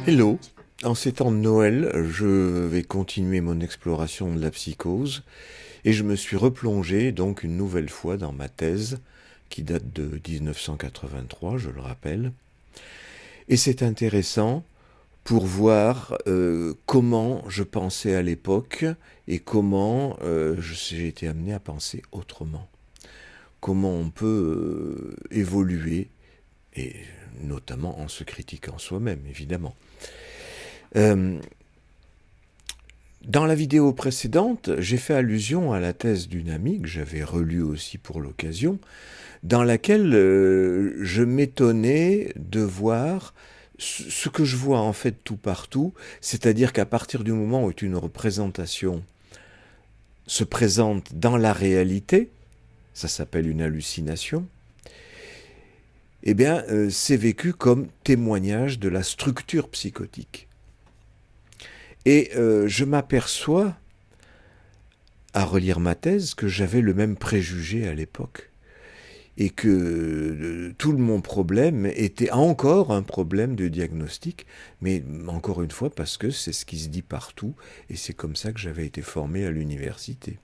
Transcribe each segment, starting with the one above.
Hello, en ces temps de Noël, je vais continuer mon exploration de la psychose et je me suis replongé donc une nouvelle fois dans ma thèse qui date de 1983, je le rappelle. Et c'est intéressant pour voir comment je pensais à l'époque et comment j'ai été amené à penser autrement. Comment on peut évoluer, et notamment en se critiquant soi-même, évidemment. Dans la vidéo précédente, j'ai fait allusion à la thèse d'une amie que j'avais relue aussi pour l'occasion, dans laquelle je m'étonnais de voir ce que je vois en fait tout partout, c'est-à-dire qu'à partir du moment où une représentation se présente dans la réalité, ça s'appelle une hallucination, eh bien c'est vécu comme témoignage de la structure psychotique. Et je m'aperçois, à relire ma thèse, que j'avais le même préjugé à l'époque. Et que tout mon problème était encore un problème de diagnostic, mais encore une fois parce que c'est ce qui se dit partout, et c'est comme ça que j'avais été formé à l'université.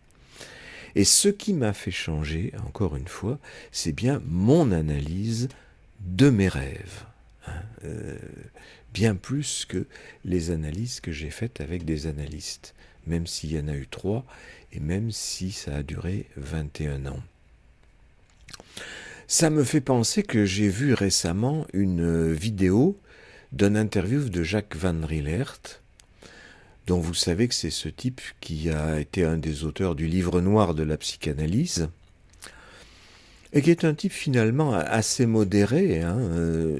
Et ce qui m'a fait changer, encore une fois, c'est bien mon analyse de mes rêves. Bien plus que les analyses que j'ai faites avec des analystes, même s'il y en a eu 3, et même si ça a duré 21 ans. Ça me fait penser que j'ai vu récemment une vidéo d'une interview de Jacques Van Rillert, dont vous savez que c'est ce type qui a été un des auteurs du livre noir de la psychanalyse, et qui est un type finalement assez modéré.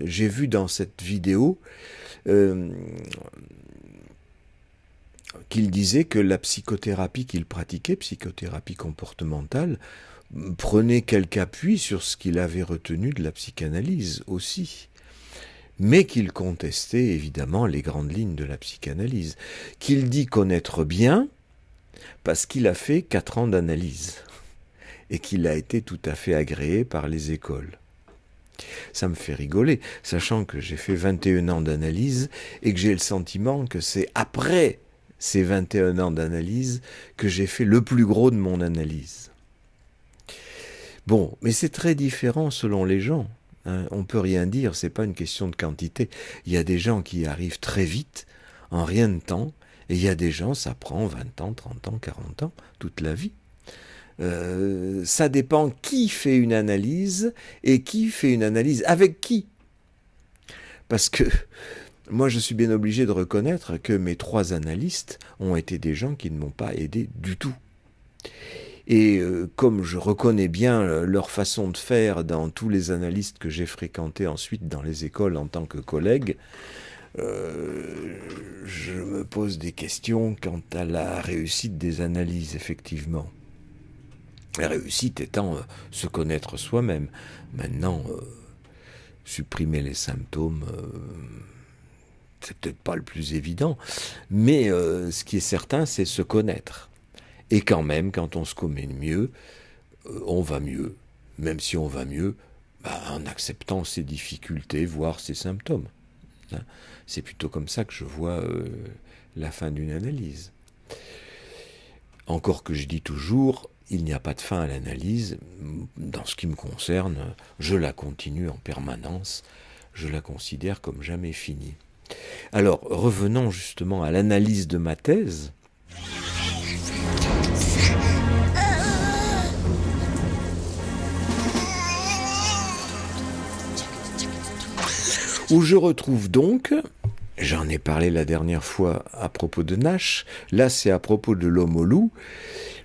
J'ai vu dans cette vidéo qu'il disait que la psychothérapie qu'il pratiquait, psychothérapie comportementale, prenait quelque appui sur ce qu'il avait retenu de la psychanalyse aussi, mais qu'il contestait évidemment les grandes lignes de la psychanalyse, qu'il dit connaître bien parce qu'il a fait 4 ans d'analyse et qu'il a été tout à fait agréé par les écoles. Ça me fait rigoler, sachant que j'ai fait 21 ans d'analyse et que j'ai le sentiment que c'est après ces 21 ans d'analyse que j'ai fait le plus gros de mon analyse. Bon, mais c'est très différent selon les gens. On peut rien dire, c'est pas une question de quantité. Il y a des gens qui arrivent très vite, en rien de temps, et il y a des gens, ça prend 20 ans, 30 ans, 40 ans, toute la vie. Ça dépend qui fait une analyse et qui fait une analyse avec qui. Parce que moi, je suis bien obligé de reconnaître que mes 3 analystes ont été des gens qui ne m'ont pas aidé du tout. Et comme je reconnais bien leur façon de faire dans tous les analystes que j'ai fréquentés ensuite dans les écoles en tant que collègue, je me pose des questions quant à la réussite des analyses, effectivement. La réussite étant se connaître soi-même. Maintenant, supprimer les symptômes, c'est peut-être pas le plus évident, mais ce qui est certain, c'est se connaître. Et quand même, quand on se connaît mieux, on va mieux. Même si on va mieux, en acceptant ses difficultés, voire ses symptômes. C'est plutôt comme ça que je vois la fin d'une analyse. Encore que je dis toujours, il n'y a pas de fin à l'analyse. Dans ce qui me concerne, je la continue en permanence. Je la considère comme jamais finie. Alors, revenons justement à l'analyse de ma thèse. Où je retrouve donc, j'en ai parlé la dernière fois à propos de Nash, là c'est à propos de l'homme au loup,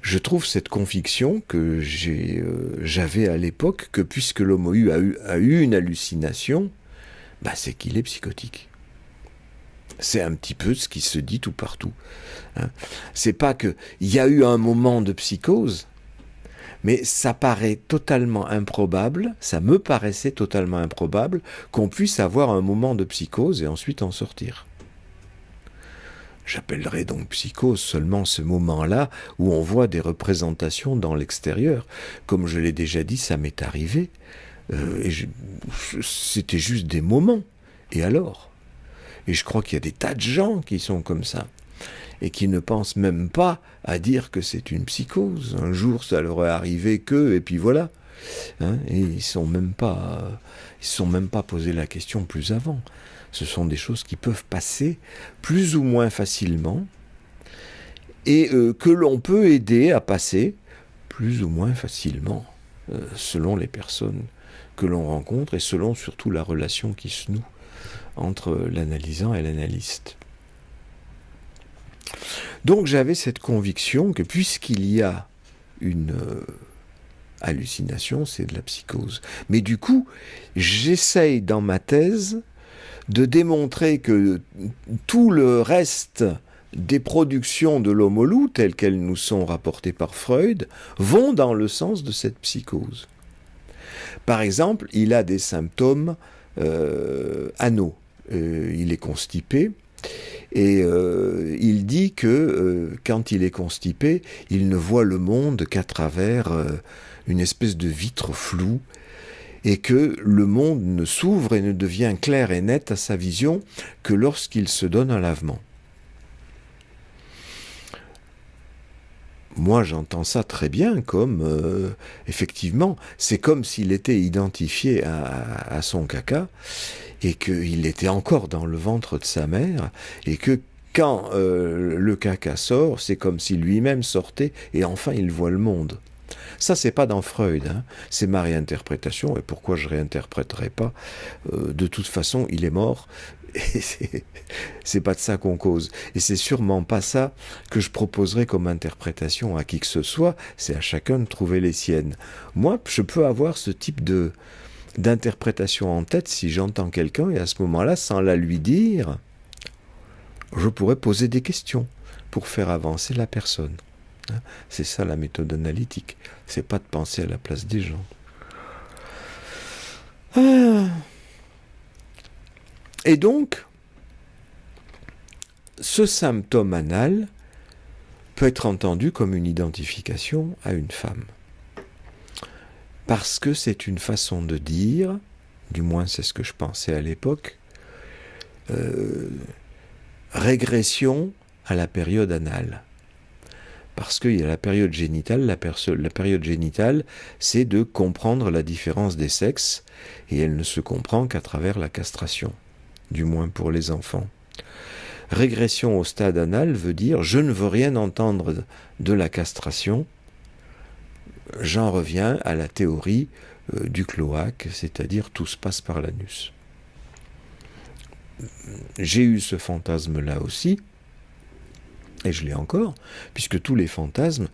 je trouve cette conviction que j'avais à l'époque, que puisque l'homme au loup a eu une hallucination, c'est qu'il est psychotique. C'est un petit peu ce qui se dit tout partout. C'est pas qu'il y a eu un moment de psychose, mais ça paraît totalement improbable, ça me paraissait totalement improbable qu'on puisse avoir un moment de psychose et ensuite en sortir. J'appellerai donc psychose seulement ce moment-là où on voit des représentations dans l'extérieur. Comme je l'ai déjà dit, ça m'est arrivé. C'était juste des moments. Et alors ? Et je crois qu'il y a des tas de gens qui sont comme ça. Et qui ne pensent même pas à dire que c'est une psychose. Un jour, ça leur est arrivé et puis voilà. Et ils ne se sont même pas posé la question plus avant. Ce sont des choses qui peuvent passer plus ou moins facilement et que l'on peut aider à passer plus ou moins facilement selon les personnes que l'on rencontre et selon surtout la relation qui se noue entre l'analysant et l'analyste. Donc j'avais cette conviction que puisqu'il y a une hallucination, c'est de la psychose. Mais du coup, j'essaye dans ma thèse de démontrer que tout le reste des productions de l'homo loup, telles qu'elles nous sont rapportées par Freud, vont dans le sens de cette psychose. Par exemple, il a des symptômes anaux. Il est constipé. Et il dit que quand il est constipé, il ne voit le monde qu'à travers une espèce de vitre floue, et que le monde ne s'ouvre et ne devient clair et net à sa vision que lorsqu'il se donne un lavement. Moi, j'entends ça très bien comme, effectivement, c'est comme s'il était identifié à son caca, et qu'il était encore dans le ventre de sa mère, et que quand le caca sort, c'est comme si lui-même sortait, et enfin il voit le monde. Ça, c'est pas dans Freud, c'est ma réinterprétation, et pourquoi je réinterpréterai pas ? De toute façon, il est mort, et c'est pas de ça qu'on cause. Et c'est sûrement pas ça que je proposerai comme interprétation à qui que ce soit, c'est à chacun de trouver les siennes. Moi, je peux avoir ce type d'interprétation en tête si j'entends quelqu'un, et à ce moment-là, sans la lui dire, je pourrais poser des questions pour faire avancer la personne. C'est ça la méthode analytique, c'est pas de penser à la place des gens. Et donc, ce symptôme anal peut être entendu comme une identification à une femme. Parce que c'est une façon de dire, du moins c'est ce que je pensais à l'époque, régression à la période anale. Parce qu'il y a la période génitale, la période génitale, c'est de comprendre la différence des sexes, et elle ne se comprend qu'à travers la castration, du moins pour les enfants. Régression au stade anal veut dire « je ne veux rien entendre de la castration », j'en reviens à la théorie du cloaque, c'est-à-dire tout se passe par l'anus. J'ai eu ce fantasme-là aussi, et je l'ai encore, puisque tous les fantasmes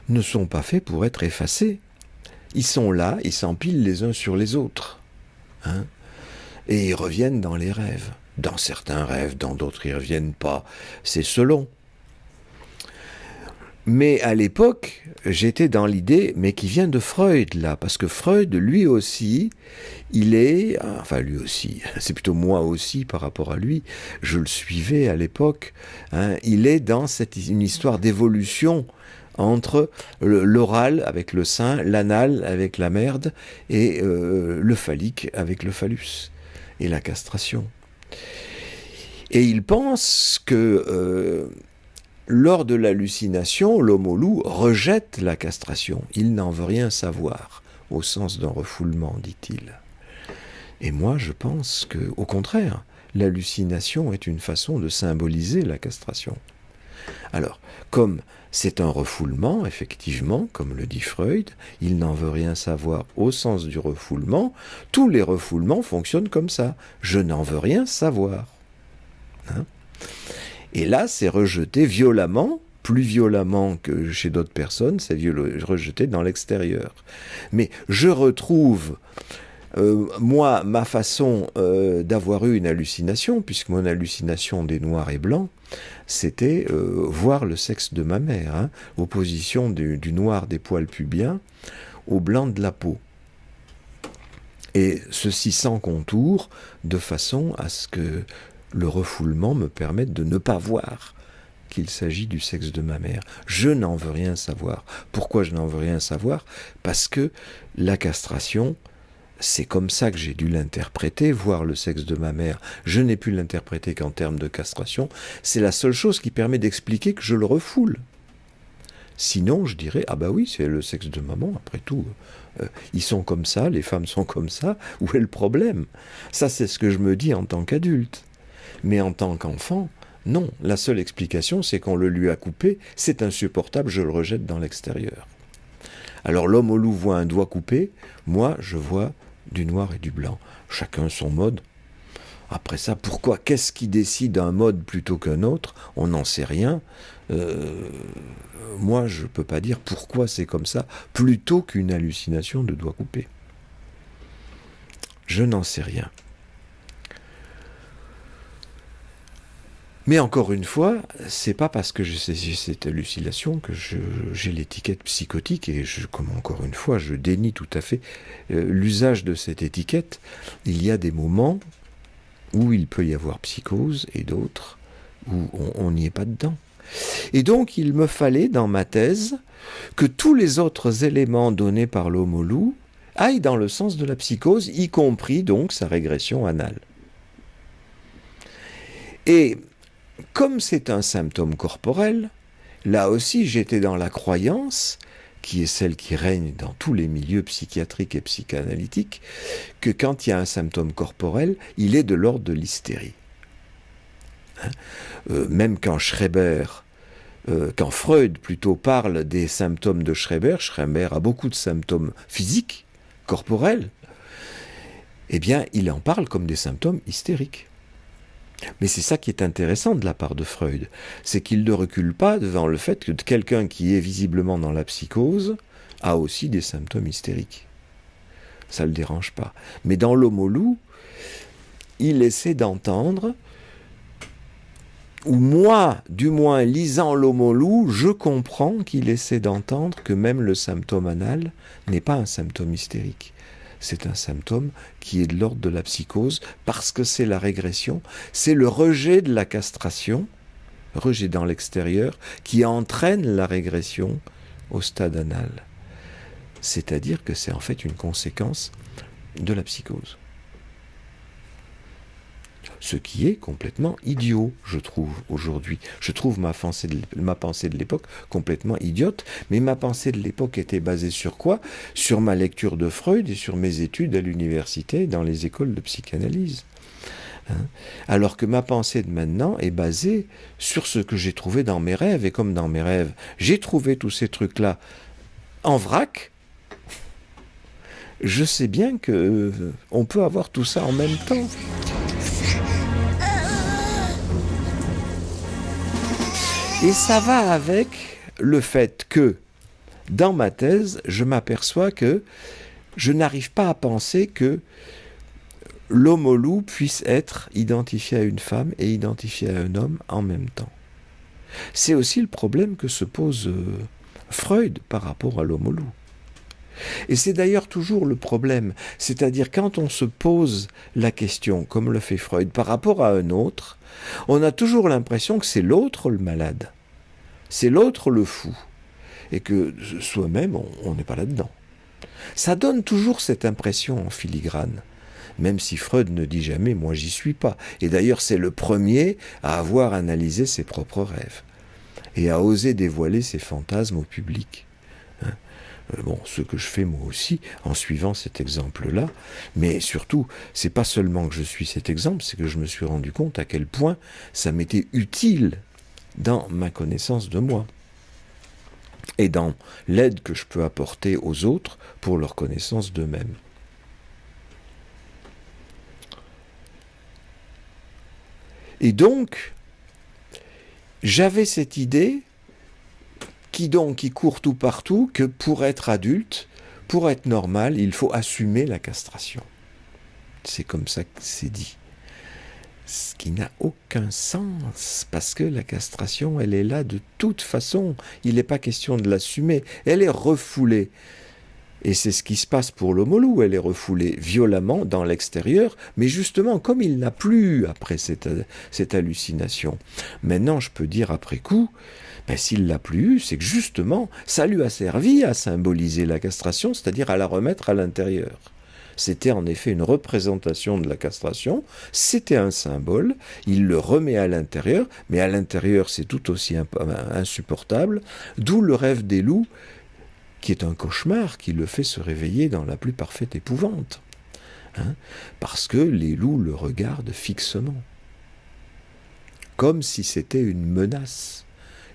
ne sont pas faits pour être effacés. Ils sont là, ils s'empilent les uns sur les autres. Et ils reviennent dans les rêves. Dans certains rêves, dans d'autres ils ne reviennent pas. C'est selon. Mais à l'époque, j'étais dans l'idée, mais qui vient de Freud, là, parce que Freud, lui aussi, il est, enfin lui aussi, c'est plutôt moi aussi par rapport à lui, je le suivais à l'époque, il est dans une histoire d'évolution entre l'oral avec le sein, l'anal avec la merde, et le phallique avec le phallus, et la castration. Et il pense que lors de l'hallucination, l'homo loup rejette la castration. Il n'en veut rien savoir, au sens d'un refoulement, dit-il. Et moi, je pense que, au contraire, l'hallucination est une façon de symboliser la castration. Alors, comme c'est un refoulement, effectivement, comme le dit Freud, il n'en veut rien savoir au sens du refoulement, tous les refoulements fonctionnent comme ça. Je n'en veux rien savoir. Et là, c'est rejeté violemment, plus violemment que chez d'autres personnes, c'est rejeté dans l'extérieur. Mais je retrouve, moi, ma façon d'avoir eu une hallucination, puisque mon hallucination des noirs et blancs, c'était voir le sexe de ma mère, opposition du noir des poils pubiens au blanc de la peau. Et ceci sans contour, de façon à ce que le refoulement me permette de ne pas voir qu'il s'agit du sexe de ma mère. Je n'en veux rien savoir. Pourquoi je n'en veux rien savoir? Parce que la castration, c'est comme ça que j'ai dû l'interpréter, voir le sexe de ma mère. Je n'ai pu l'interpréter qu'en termes de castration. C'est la seule chose qui permet d'expliquer que je le refoule. Sinon, je dirais, ah bah oui, c'est le sexe de maman, après tout. Ils sont comme ça, les femmes sont comme ça, où est le problème? Ça, c'est ce que je me dis en tant qu'adulte. Mais en tant qu'enfant, non. La seule explication, c'est qu'on le lui a coupé, c'est insupportable, je le rejette dans l'extérieur. Alors l'homme au loup voit un doigt coupé, moi, je vois du noir et du blanc. Chacun son mode. Après ça, pourquoi? Qu'est-ce qui décide un mode plutôt qu'un autre? On n'en sait rien. Moi, je ne peux pas dire pourquoi c'est comme ça, plutôt qu'une hallucination de doigts coupés. Je n'en sais rien. Mais encore une fois, c'est pas parce que j'ai cette hallucination que j'ai l'étiquette psychotique, et comme encore une fois, je dénie tout à fait l'usage de cette étiquette. Il y a des moments où il peut y avoir psychose et d'autres où on n'y est pas dedans. Et donc il me fallait dans ma thèse que tous les autres éléments donnés par l'homme au loup aillent dans le sens de la psychose, y compris donc sa régression anale. Et comme c'est un symptôme corporel, là aussi j'étais dans la croyance, qui est celle qui règne dans tous les milieux psychiatriques et psychanalytiques, que quand il y a un symptôme corporel, il est de l'ordre de l'hystérie. Même quand quand Freud plutôt parle des symptômes de Schreber a beaucoup de symptômes physiques, corporels, eh bien il en parle comme des symptômes hystériques. Mais c'est ça qui est intéressant de la part de Freud, c'est qu'il ne recule pas devant le fait que quelqu'un qui est visiblement dans la psychose a aussi des symptômes hystériques. Ça ne le dérange pas. Mais dans l'homme au loup, il essaie d'entendre, ou moi, du moins lisant l'homme au loup, je comprends qu'il essaie d'entendre que même le symptôme anal n'est pas un symptôme hystérique. C'est un symptôme qui est de l'ordre de la psychose, parce que c'est la régression, c'est le rejet de la castration, rejet dans l'extérieur, qui entraîne la régression au stade anal. C'est-à-dire que c'est en fait une conséquence de la psychose. Ce qui est complètement idiot, je trouve, aujourd'hui. Je trouve ma pensée de l'époque complètement idiote, mais ma pensée de l'époque était basée sur quoi? Sur ma lecture de Freud et sur mes études à l'université et dans les écoles de psychanalyse. Alors que ma pensée de maintenant est basée sur ce que j'ai trouvé dans mes rêves, et comme dans mes rêves, j'ai trouvé tous ces trucs-là en vrac, je sais bien que on peut avoir tout ça en même temps. Et ça va avec le fait que, dans ma thèse, je m'aperçois que je n'arrive pas à penser que l'homme au loup puisse être identifié à une femme et identifié à un homme en même temps. C'est aussi le problème que se pose Freud par rapport à l'homme au loup. Et c'est d'ailleurs toujours le problème, c'est-à-dire quand on se pose la question, comme le fait Freud, par rapport à un autre, on a toujours l'impression que c'est l'autre le malade, c'est l'autre le fou, et que soi-même, on n'est pas là-dedans. Ça donne toujours cette impression en filigrane, même si Freud ne dit jamais « moi j'y suis pas ». Et d'ailleurs c'est le premier à avoir analysé ses propres rêves, et à oser dévoiler ses fantasmes au public. Bon, ce que je fais moi aussi, en suivant cet exemple-là, mais surtout, c'est pas seulement que je suis cet exemple, c'est que je me suis rendu compte à quel point ça m'était utile dans ma connaissance de moi, et dans l'aide que je peux apporter aux autres pour leur connaissance d'eux-mêmes. Et donc, j'avais cette idée qui court tout partout, que pour être adulte, pour être normal, il faut assumer la castration. C'est comme ça que c'est dit. Ce qui n'a aucun sens, parce que la castration, elle est là de toute façon. Il n'est pas question de l'assumer. Elle est refoulée. Et c'est ce qui se passe pour l'Homolou. Elle est refoulée violemment dans l'extérieur, mais justement, comme il n'a plus après cette hallucination, maintenant je peux dire après coup, ben, s'il l'a plus eu, c'est que justement, ça lui a servi à symboliser la castration, c'est-à-dire à la remettre à l'intérieur. C'était en effet une représentation de la castration, c'était un symbole, il le remet à l'intérieur, mais à l'intérieur c'est tout aussi insupportable, d'où le rêve des loups, qui est un cauchemar qui le fait se réveiller dans la plus parfaite épouvante. Parce que les loups le regardent fixement. Comme si c'était une menace.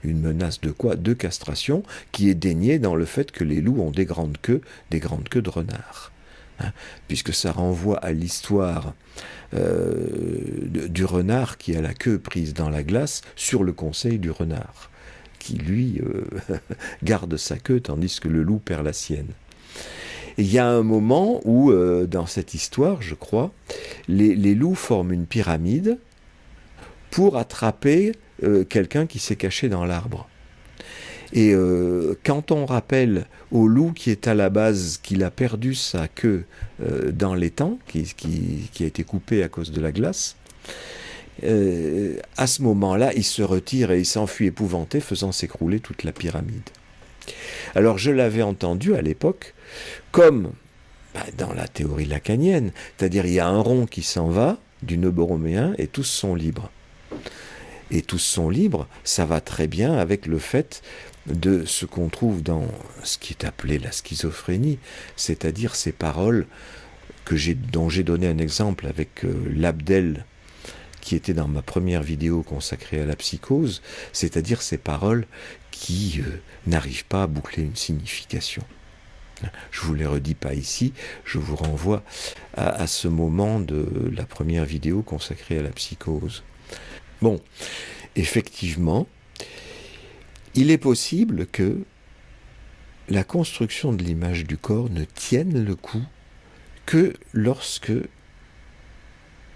Une menace de quoi? De castration, qui est déniée dans le fait que les loups ont des grandes queues de renard. Puisque ça renvoie à l'histoire du renard qui a la queue prise dans la glace sur le conseil du renard, qui lui garde sa queue tandis que le loup perd la sienne. Et il y a un moment où, dans cette histoire, je crois, les loups forment une pyramide pour attraper quelqu'un qui s'est caché dans l'arbre. Et quand on rappelle au loup qui est à la base qu'il a perdu sa queue dans l'étang, qui a été coupée à cause de la glace, à ce moment-là, il se retire et il s'enfuit épouvanté, faisant s'écrouler toute la pyramide. Alors je l'avais entendu à l'époque comme dans la théorie lacanienne, c'est-à-dire il y a un rond qui s'en va du nœud borroméen et tous sont libres. Et tous sont libres, ça va très bien avec le fait de ce qu'on trouve dans ce qui est appelé la schizophrénie, c'est-à-dire ces paroles dont j'ai donné un exemple avec l'Abdel, qui était dans ma première vidéo consacrée à la psychose, c'est-à-dire ces paroles qui n'arrivent pas à boucler une signification. Je ne vous les redis pas ici, je vous renvoie à ce moment de la première vidéo consacrée à la psychose. Bon, effectivement, il est possible que la construction de l'image du corps ne tienne le coup que lorsque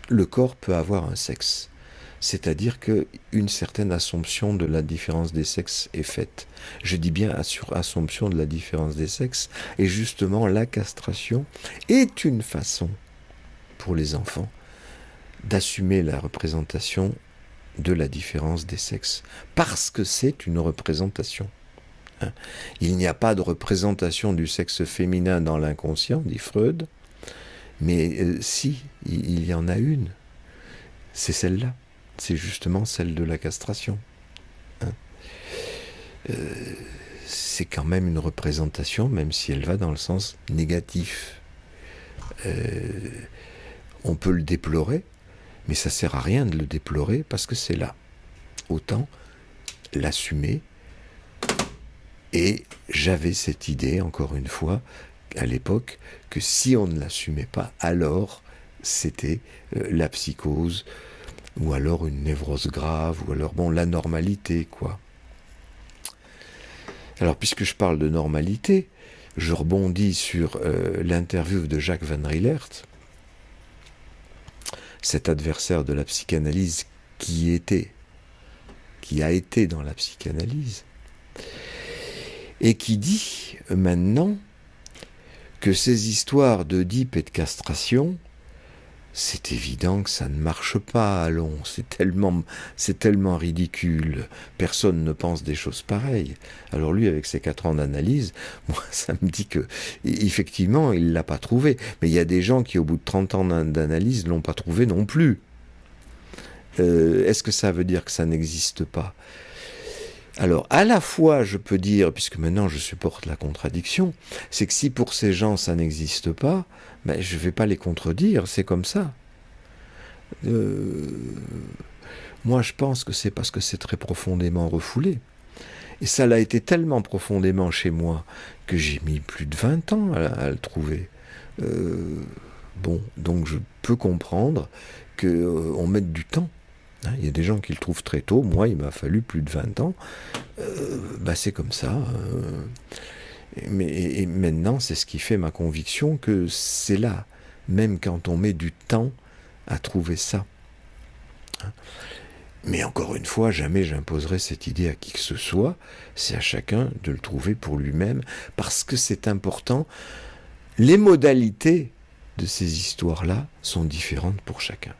le corps peut avoir un sexe. C'est-à-dire qu'une certaine assomption de la différence des sexes est faite. Je dis bien assomption de la différence des sexes, et justement la castration est une façon pour les enfants d'assumer la représentation de la différence des sexes, parce que c'est une représentation. Il n'y a pas de représentation du sexe féminin dans l'inconscient, dit Freud, mais si, il y en a une, c'est celle-là, c'est justement celle de la castration. C'est quand même une représentation, même si elle va dans le sens négatif. On peut le déplorer, mais ça ne sert à rien de le déplorer parce que c'est là. Autant l'assumer. Et j'avais cette idée, encore une fois, à l'époque, que si on ne l'assumait pas, alors c'était la psychose, ou alors une névrose grave, ou alors, l'anormalité, quoi. Alors, puisque je parle de normalité, je rebondis sur l'interview de Jacques Van Rielert, cet adversaire de la psychanalyse qui a été dans la psychanalyse, et qui dit maintenant que ces histoires d'Oedipe et de castration, c'est évident que ça ne marche pas, allons, c'est tellement ridicule, personne ne pense des choses pareilles. Alors lui, avec ses 4 ans d'analyse, moi, ça me dit que, effectivement, il ne l'a pas trouvé. Mais il y a des gens qui, au bout de 30 ans d'analyse, ne l'ont pas trouvé non plus. Est-ce que ça veut dire que ça n'existe pas ? Alors, à la fois, je peux dire, puisque maintenant je supporte la contradiction, c'est que si pour ces gens ça n'existe pas, je ne vais pas les contredire, c'est comme ça. Moi, je pense que c'est parce que c'est très profondément refoulé. Et ça l'a été tellement profondément chez moi que j'ai mis plus de 20 ans à le trouver. Donc je peux comprendre qu'on mette du temps. Il y a des gens qui le trouvent très tôt, moi il m'a fallu plus de 20 ans, c'est comme ça. Et maintenant c'est ce qui fait ma conviction que c'est là, même quand on met du temps à trouver ça. Mais encore une fois, jamais j'imposerai cette idée à qui que ce soit, c'est à chacun de le trouver pour lui-même, parce que c'est important. Les modalités de ces histoires-là sont différentes pour chacun.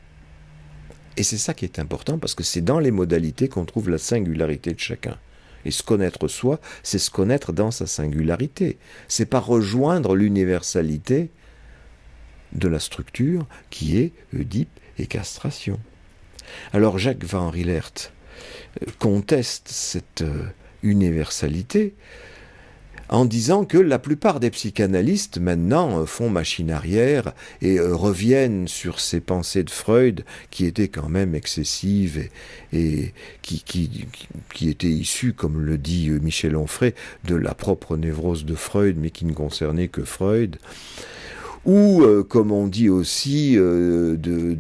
Et c'est ça qui est important, parce que c'est dans les modalités qu'on trouve la singularité de chacun. Et se connaître soi, c'est se connaître dans sa singularité. C'est pas rejoindre l'universalité de la structure qui est Oedipe et castration. Alors Jacques Van Rillert conteste cette universalité en disant que la plupart des psychanalystes maintenant font machine arrière et reviennent sur ces pensées de Freud qui étaient quand même excessives et qui étaient issues, comme le dit Michel Onfray, de la propre névrose de Freud mais qui ne concernait que Freud. Ou, comme on dit aussi, de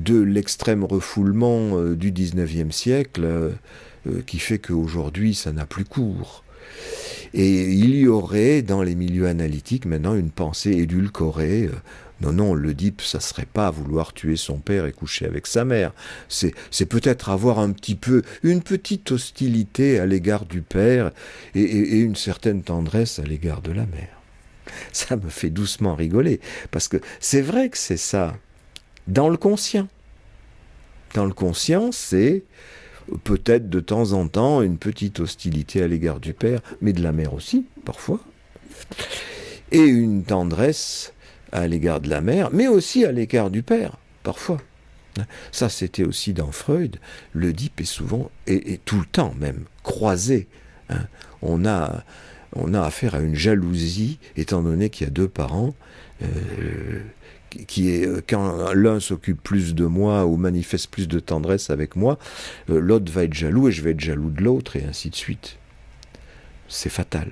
l'extrême refoulement du XIXe siècle, qui fait qu'aujourd'hui, ça n'a plus cours. Et il y aurait, dans les milieux analytiques, maintenant, une pensée édulcorée. Non, l'Oedipe, ça serait pas vouloir tuer son père et coucher avec sa mère. C'est peut-être avoir un petit peu, une petite hostilité à l'égard du père et une certaine tendresse à l'égard de la mère. Ça me fait doucement rigoler, parce que c'est vrai que c'est ça, dans le conscient. Dans le conscient, c'est peut-être de temps en temps une petite hostilité à l'égard du père, mais de la mère aussi, parfois. Et une tendresse à l'égard de la mère, mais aussi à l'égard du père, parfois. Ça, c'était aussi dans Freud. L'Oedipe est souvent, et tout le temps même, croisé. On a affaire à une jalousie, étant donné qu'il y a deux parents, qui est, quand l'un s'occupe plus de moi ou manifeste plus de tendresse avec moi, l'autre va être jaloux et je vais être jaloux de l'autre, et ainsi de suite. C'est fatal.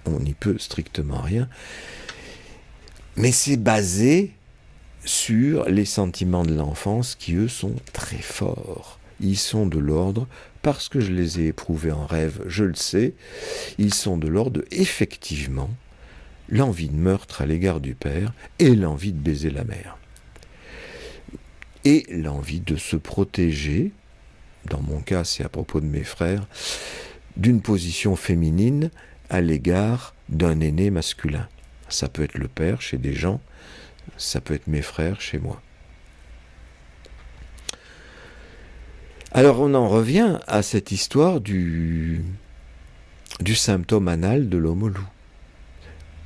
On n'y peut strictement rien. Mais c'est basé sur les sentiments de l'enfance qui, eux, sont très forts. Ils sont de l'ordre, parce que je les ai éprouvés en rêve, je le sais, ils sont de l'ordre, effectivement, l'envie de meurtre à l'égard du père et l'envie de baiser la mère. Et l'envie de se protéger, dans mon cas c'est à propos de mes frères, d'une position féminine à l'égard d'un aîné masculin. Ça peut être le père chez des gens, ça peut être mes frères chez moi. Alors on en revient à cette histoire du symptôme anal de l'homme au loup,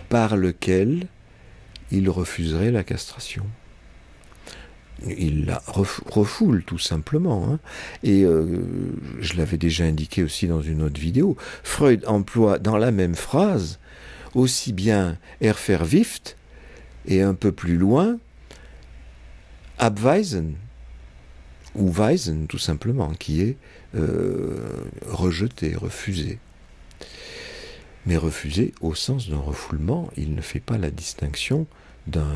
par lequel il refuserait la castration. Il la refoule tout simplement. Hein. Et je l'avais déjà indiqué aussi dans une autre vidéo, Freud emploie dans la même phrase aussi bien Erferwift et un peu plus loin Abweisen, ou Weisen tout simplement, qui est rejeté, refusé. Mais refusé au sens d'un refoulement, il ne fait pas la distinction d'un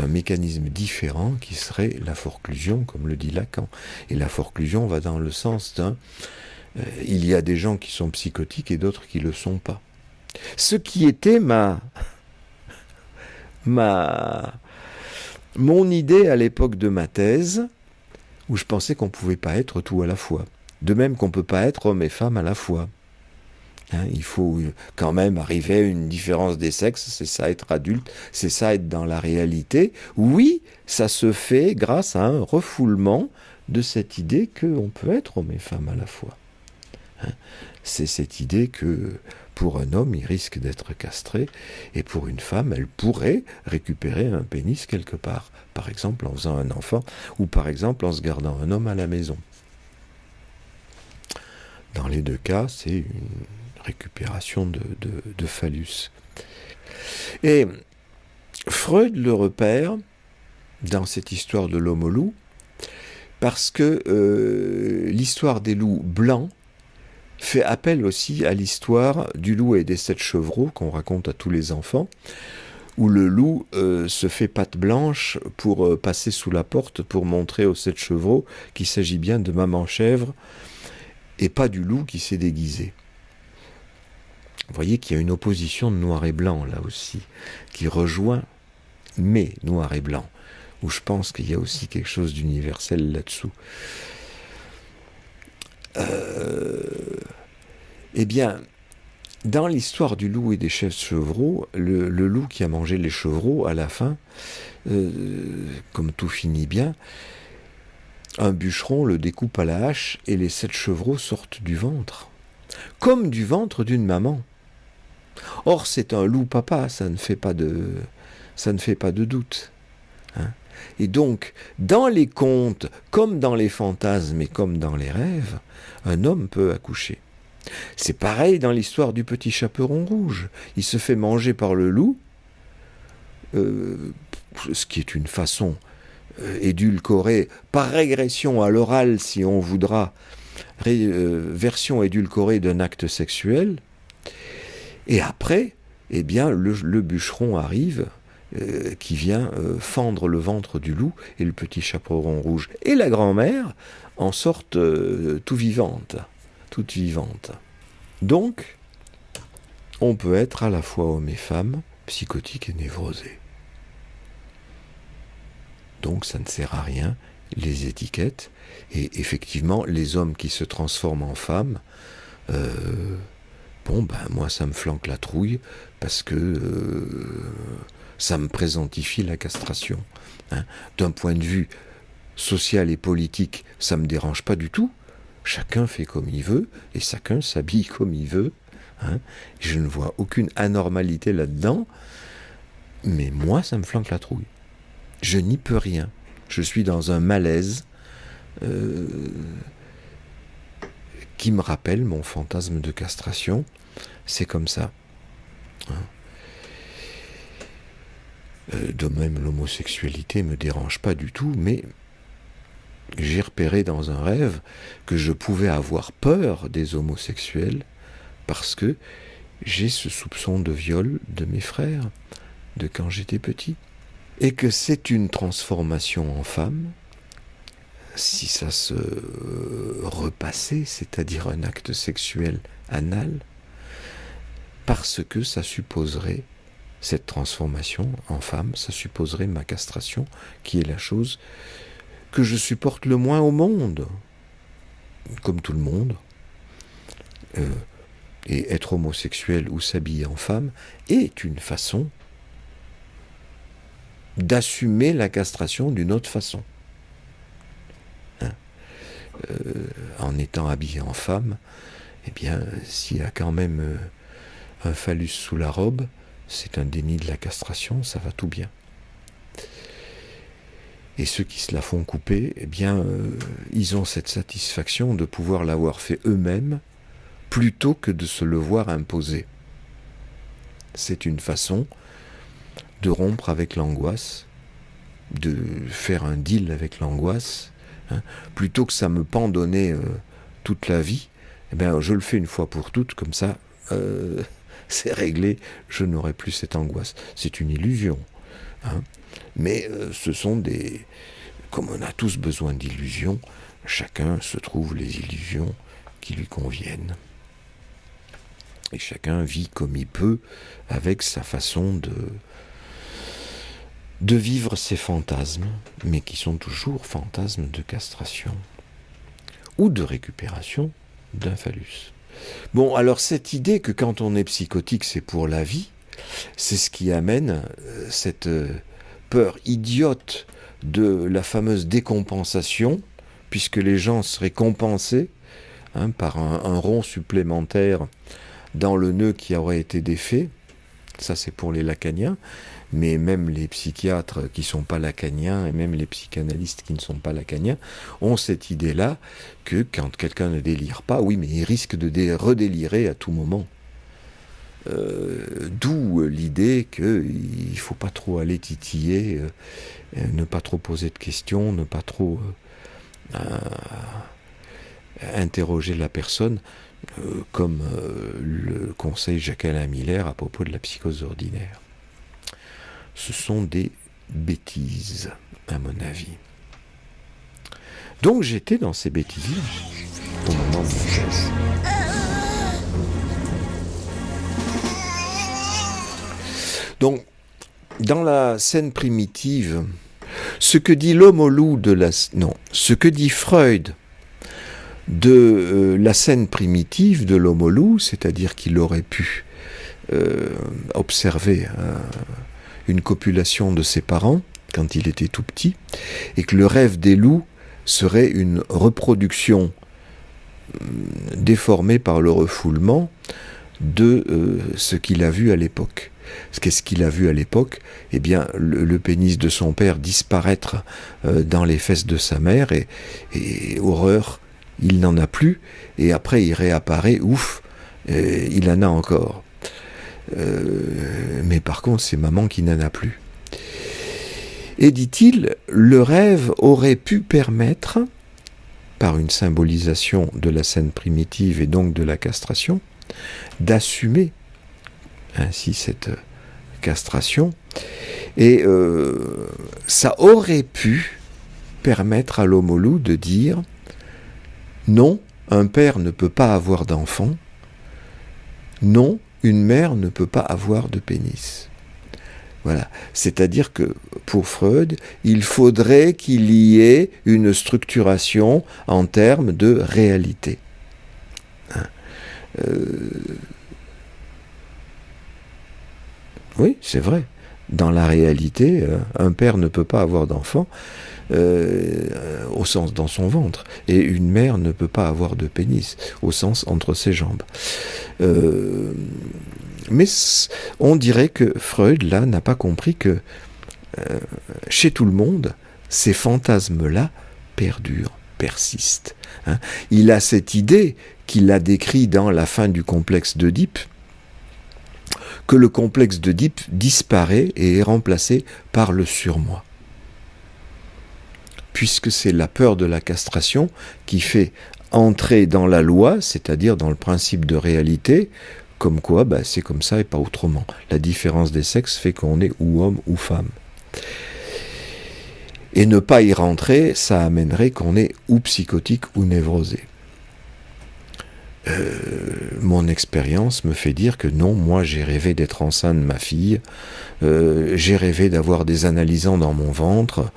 mécanisme différent qui serait la forclusion, comme le dit Lacan. Et la forclusion va dans le sens d'un... il y a des gens qui sont psychotiques et d'autres qui ne le sont pas. Ce qui était mon idée à l'époque de ma thèse, où je pensais qu'on ne pouvait pas être tout à la fois. De même qu'on ne peut pas être homme et femme à la fois. Hein, il faut quand même arriver à une différence des sexes, c'est ça être adulte, c'est ça être dans la réalité. Oui, ça se fait grâce à un refoulement de cette idée qu'on peut être homme et femme à la fois. Hein, c'est cette idée que pour un homme, il risque d'être castré, et pour une femme, elle pourrait récupérer un pénis quelque part, par exemple en faisant un enfant, ou par exemple en se gardant un homme à la maison. Dans les deux cas, c'est une récupération de phallus. Et Freud le repère dans cette histoire de l'homme au loup, parce que l'histoire des loups blancs fait appel aussi à l'histoire du loup et des 7 chevreaux qu'on raconte à tous les enfants, où le loup se fait patte blanche pour passer sous la porte pour montrer aux 7 chevreaux qu'il s'agit bien de maman chèvre et pas du loup qui s'est déguisé. Vous voyez qu'il y a une opposition de noir et blanc là aussi, qui rejoint mais noir et blanc, où je pense qu'il y a aussi quelque chose d'universel là-dessous. Eh bien, dans l'histoire du loup et des chevreaux, le loup qui a mangé les chevreaux, à la fin, comme tout finit bien, un bûcheron le découpe à la hache et les 7 chevreaux sortent du ventre, comme du ventre d'une maman. Or, c'est un loup papa, ça ne fait pas de doute. Hein. Et donc, dans les contes, comme dans les fantasmes et comme dans les rêves, un homme peut accoucher. C'est pareil dans l'histoire du petit chaperon rouge. Il se fait manger par le loup, ce qui est une façon édulcorée, par régression à l'oral si on voudra, version édulcorée d'un acte sexuel. Et après, eh bien, le bûcheron arrive, qui vient fendre le ventre du loup, et le petit chaperon rouge et la grand-mère en sortent toutes vivantes. Donc, on peut être à la fois homme et femme, psychotique et névrosé. Donc ça ne sert à rien, les étiquettes. Et effectivement, les hommes qui se transforment en femmes, moi ça me flanque la trouille, parce que ça me présentifie la castration. Hein. D'un point de vue social et politique, ça ne me dérange pas du tout. Chacun fait comme il veut, et chacun s'habille comme il veut. Hein. Je ne vois aucune anormalité là-dedans, mais moi ça me flanque la trouille. Je n'y peux rien. Je suis dans un malaise qui me rappelle mon fantasme de castration. C'est comme ça. De même, l'homosexualité ne me dérange pas du tout, mais j'ai repéré dans un rêve que je pouvais avoir peur des homosexuels parce que j'ai ce soupçon de viol de mes frères de quand j'étais petit. Et que c'est une transformation en femme, si ça se repassait, c'est-à-dire un acte sexuel anal, parce que ça supposerait, cette transformation en femme, ça supposerait ma castration, qui est la chose que je supporte le moins au monde, comme tout le monde. Et être homosexuel ou s'habiller en femme est une façon d'assumer la castration d'une autre façon. Hein. En étant habillé en femme, eh bien, s'il y a quand même un phallus sous la robe, c'est un déni de la castration, ça va tout bien. Et ceux qui se la font couper, eh bien, ils ont cette satisfaction de pouvoir l'avoir fait eux-mêmes, plutôt que de se le voir imposer. C'est une façon de rompre avec l'angoisse, de faire un deal avec l'angoisse, hein, plutôt que ça me pendonnait toute la vie, eh bien, je le fais une fois pour toutes, comme ça, c'est réglé, je n'aurai plus cette angoisse. C'est une illusion, hein, mais ce sont des... Comme on a tous besoin d'illusions, chacun se trouve les illusions qui lui conviennent. Et chacun vit comme il peut, avec sa façon de vivre ses fantasmes, mais qui sont toujours fantasmes de castration ou de récupération d'un phallus. Bon, alors cette idée que quand on est psychotique, c'est pour la vie, c'est ce qui amène cette peur idiote de la fameuse décompensation, puisque les gens seraient compensés par un rond supplémentaire dans le nœud qui aurait été défait. Ça, c'est pour les lacaniens, mais même les psychiatres qui ne sont pas lacaniens et même les psychanalystes qui ne sont pas lacaniens ont cette idée-là que quand quelqu'un ne délire pas, oui, mais il risque de redélirer à tout moment. D'où l'idée qu'il ne faut pas trop aller titiller, ne pas trop poser de questions, ne pas trop interroger la personne, comme le conseille Jacques-Alain Miller à propos de la psychose ordinaire. Ce sont des bêtises, à mon avis. Donc j'étais dans ces bêtises au moment de ma thèse. Donc, dans la scène primitive Ce que dit l'homme au loup ce que dit Freud de la scène primitive de l'homme au loup, c'est-à-dire qu'il aurait pu observer une copulation de ses parents quand il était tout petit, et que le rêve des loups serait une reproduction déformée par le refoulement de ce qu'il a vu à l'époque. Qu'est-ce qu'il a vu à l'époque? Eh bien, le pénis de son père disparaître dans les fesses de sa mère, et horreur, il n'en a plus, et après il réapparaît, ouf, il en a encore. Mais par contre, c'est maman qui n'en a plus. Et dit-il, le rêve aurait pu permettre, par une symbolisation de la scène primitive et donc de la castration, d'assumer ainsi cette castration, et ça aurait pu permettre à l'homme au loup de dire non, un père ne peut pas avoir d'enfant, non, une mère ne peut pas avoir de pénis. Voilà, c'est-à-dire que pour Freud, il faudrait qu'il y ait une structuration en termes de réalité. Oui, c'est vrai. Dans la réalité, un père ne peut pas avoir d'enfant au sens dans son ventre, et une mère ne peut pas avoir de pénis au sens entre ses jambes. Mais on dirait que Freud, là, n'a pas compris que chez tout le monde, ces fantasmes-là perdurent, persistent. Il a cette idée qu'il a décrite dans la fin du complexe d'Œdipe, que le complexe d'Œdipe disparaît et est remplacé par le surmoi. Puisque c'est la peur de la castration qui fait entrer dans la loi, c'est-à-dire dans le principe de réalité, comme quoi c'est comme ça et pas autrement. La différence des sexes fait qu'on est ou homme ou femme. Et ne pas y rentrer, ça amènerait qu'on est ou psychotique ou névrosé. Mon expérience me fait dire que non, moi j'ai rêvé d'être enceinte de ma fille, j'ai rêvé d'avoir des analysants dans mon ventre,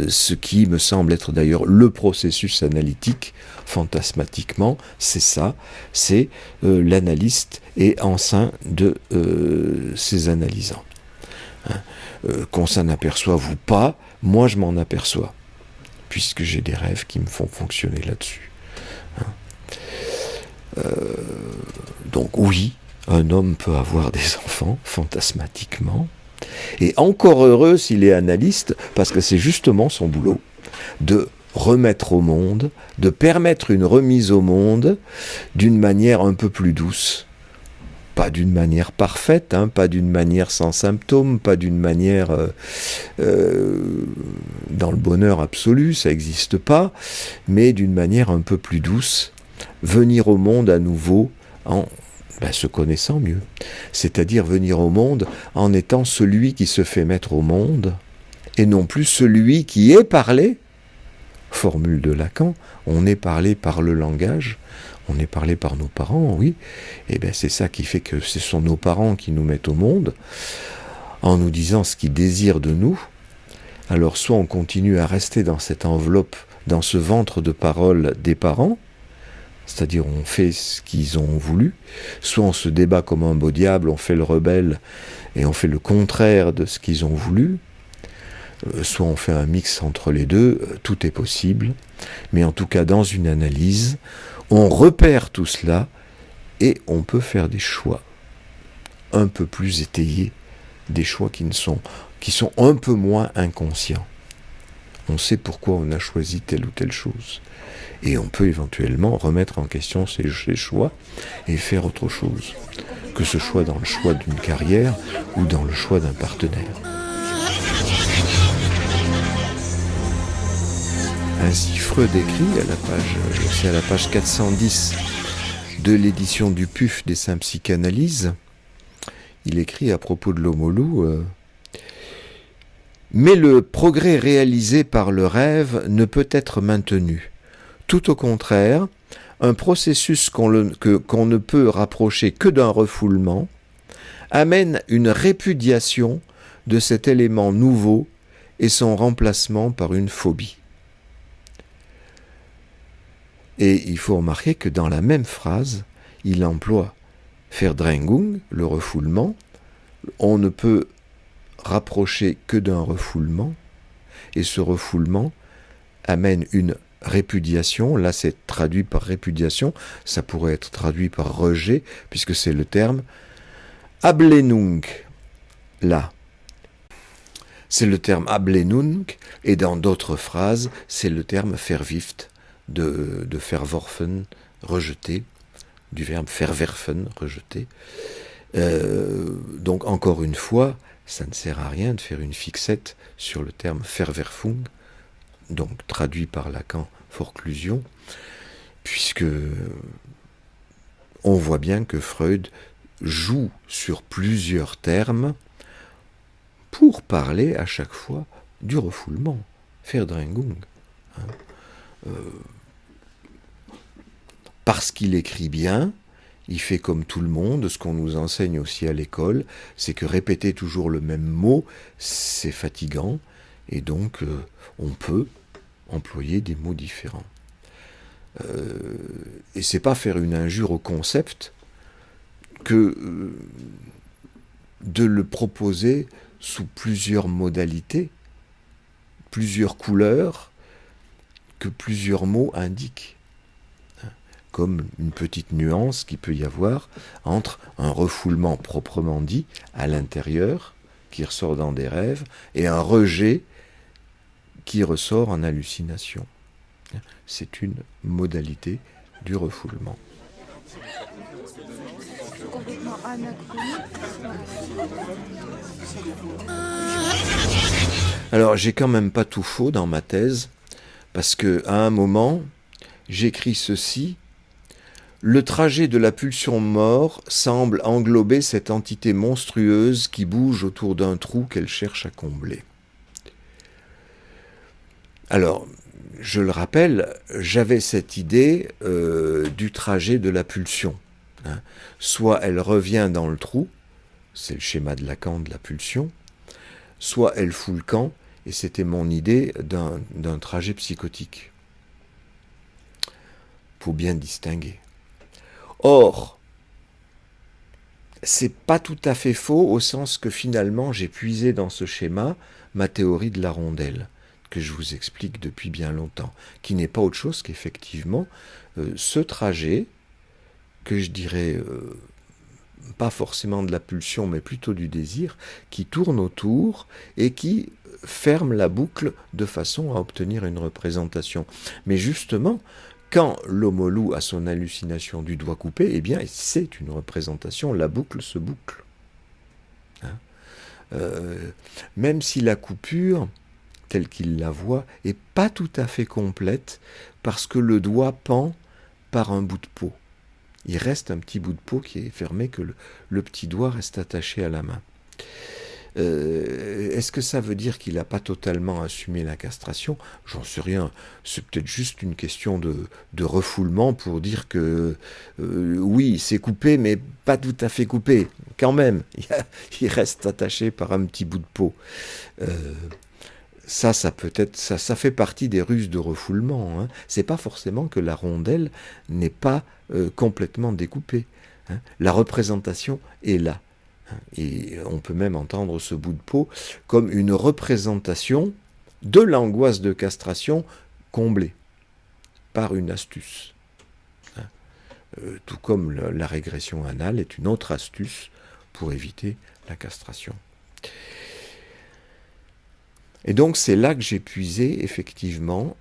ce qui me semble être d'ailleurs le processus analytique, fantasmatiquement, c'est ça, c'est l'analyste est enceint de ses analysants. Qu'on s'en aperçoive ou pas, moi je m'en aperçois, puisque j'ai des rêves qui me font fonctionner là-dessus. Donc oui, un homme peut avoir des enfants, fantasmatiquement, et encore heureux s'il est analyste, parce que c'est justement son boulot, de remettre au monde, de permettre une remise au monde d'une manière un peu plus douce. Pas d'une manière parfaite, pas d'une manière sans symptômes, pas d'une manière dans le bonheur absolu, ça n'existe pas, mais d'une manière un peu plus douce, venir au monde à nouveau en se connaissant mieux. C'est-à-dire venir au monde en étant celui qui se fait mettre au monde, et non plus celui qui est parlé. Formule de Lacan, on est parlé par le langage, on est parlé par nos parents, oui, et c'est ça qui fait que ce sont nos parents qui nous mettent au monde, en nous disant ce qu'ils désirent de nous. Alors soit on continue à rester dans cette enveloppe, dans ce ventre de parole des parents, c'est-à-dire on fait ce qu'ils ont voulu, soit on se débat comme un beau diable, on fait le rebelle et on fait le contraire de ce qu'ils ont voulu, soit on fait un mix entre les deux, tout est possible, mais en tout cas dans une analyse, on repère tout cela et on peut faire des choix un peu plus étayés, des choix qui sont un peu moins inconscients. On sait pourquoi on a choisi telle ou telle chose. Et on peut éventuellement remettre en question ces choix et faire autre chose, que ce soit dans le choix d'une carrière ou dans le choix d'un partenaire. Ainsi Freud écrit c'est à la page 410 de l'édition du PUF des Saints Psychanalyses, il écrit à propos de l'homme au loup mais le progrès réalisé par le rêve ne peut être maintenu. Tout au contraire, un processus qu'on ne peut rapprocher que d'un refoulement amène une répudiation de cet élément nouveau et son remplacement par une phobie. Et il faut remarquer que dans la même phrase, il emploie Verdrängung, le refoulement. On ne peut rapprocher que d'un refoulement, et ce refoulement amène une répudiation. Là, c'est traduit par répudiation, ça pourrait être traduit par rejet, puisque c'est le terme Ablehnung. Là, c'est le terme Ablehnung, et dans d'autres phrases, c'est le terme verwift, de verworfen, rejeté, du verbe verwerfen, rejeté. Donc, encore une fois, ça ne sert à rien de faire une fixette sur le terme Verwerfung, donc traduit par Lacan, forclusion, puisque on voit bien que Freud joue sur plusieurs termes pour parler à chaque fois du refoulement, Verdrängung. Parce qu'il écrit bien, il fait comme tout le monde. Ce qu'on nous enseigne aussi à l'école, c'est que répéter toujours le même mot, c'est fatigant, et donc on peut employer des mots différents. Et c'est pas faire une injure au concept que de le proposer sous plusieurs modalités, plusieurs couleurs, que plusieurs mots indiquent. Comme une petite nuance qu'il peut y avoir entre un refoulement proprement dit à l'intérieur, qui ressort dans des rêves, et un rejet qui ressort en hallucination. C'est une modalité du refoulement. Alors, j'ai quand même pas tout faux dans ma thèse, parce que à un moment, j'écris ceci: le trajet de la pulsion mort semble englober cette entité monstrueuse qui bouge autour d'un trou qu'elle cherche à combler. Alors, je le rappelle, j'avais cette idée du trajet de la pulsion. Soit elle revient dans le trou, c'est le schéma de Lacan de la pulsion, soit elle fout le camp, et c'était mon idée d'un trajet psychotique. Faut bien distinguer. Or, c'est pas tout à fait faux au sens que finalement j'ai puisé dans ce schéma ma théorie de la rondelle, que je vous explique depuis bien longtemps, qui n'est pas autre chose qu'effectivement ce trajet, que je dirais pas forcément de la pulsion, mais plutôt du désir, qui tourne autour et qui ferme la boucle de façon à obtenir une représentation. Mais justement, quand l'homme loup a son hallucination du doigt coupé, eh bien, c'est une représentation, la boucle se boucle. Même si la coupure, telle qu'il la voit, est pas tout à fait complète, parce que le doigt pend par un bout de peau. Il reste un petit bout de peau qui est fermé, que le petit doigt reste attaché à la main. Est-ce que ça veut dire qu'il n'a pas totalement assumé la castration? J'en sais rien. C'est peut-être juste une question de refoulement pour dire que oui, c'est coupé, mais pas tout à fait coupé. Quand même, il reste attaché par un petit bout de peau. Ça peut-être, ça fait partie des ruses de refoulement. Hein. C'est pas forcément que la rondelle n'est pas complètement découpée. Hein. La représentation est là. Et on peut même entendre ce bout de peau comme une représentation de l'angoisse de castration comblée par une astuce. Tout comme la régression anale est une autre astuce pour éviter la castration. Et donc c'est là que j'ai puisé effectivement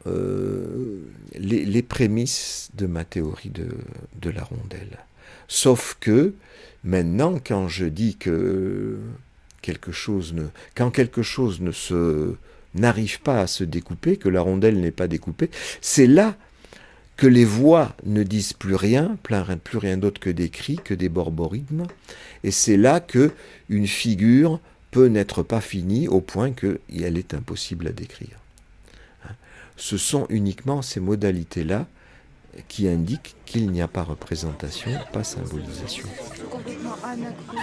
les prémices de ma théorie de la rondelle. Sauf que maintenant, quand je dis que quand quelque chose n'arrive pas à se découper, que la rondelle n'est pas découpée, c'est là que les voix ne disent plus rien d'autre que des cris, que des borborigmes, et c'est là que une figure peut n'être pas finie au point qu'elle est impossible à décrire. Ce sont uniquement ces modalités-là qui indique qu'il n'y a pas représentation, pas symbolisation. Complètement anachronique.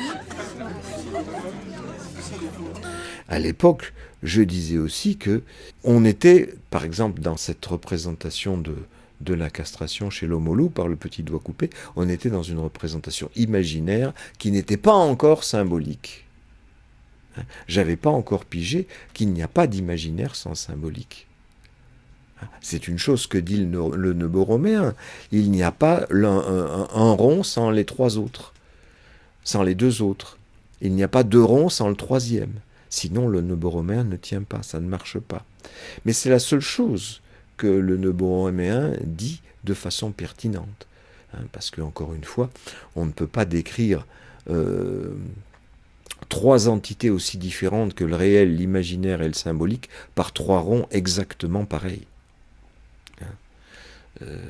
À l'époque, je disais aussi que on était, par exemple, dans cette représentation de la castration chez l'homme loup par le petit doigt coupé, on était dans une représentation imaginaire qui n'était pas encore symbolique. J'avais pas encore pigé qu'il n'y a pas d'imaginaire sans symbolique. C'est une chose que dit le Neuboroméen. Il n'y a pas un rond sans les trois autres, sans les deux autres. Il n'y a pas deux ronds sans le troisième. Sinon, le Neuboroméen ne tient pas, ça ne marche pas. Mais c'est la seule chose que le Neuboroméen dit de façon pertinente. Parce que, encore une fois, on ne peut pas décrire trois entités aussi différentes que le réel, l'imaginaire et le symbolique par trois ronds exactement pareils.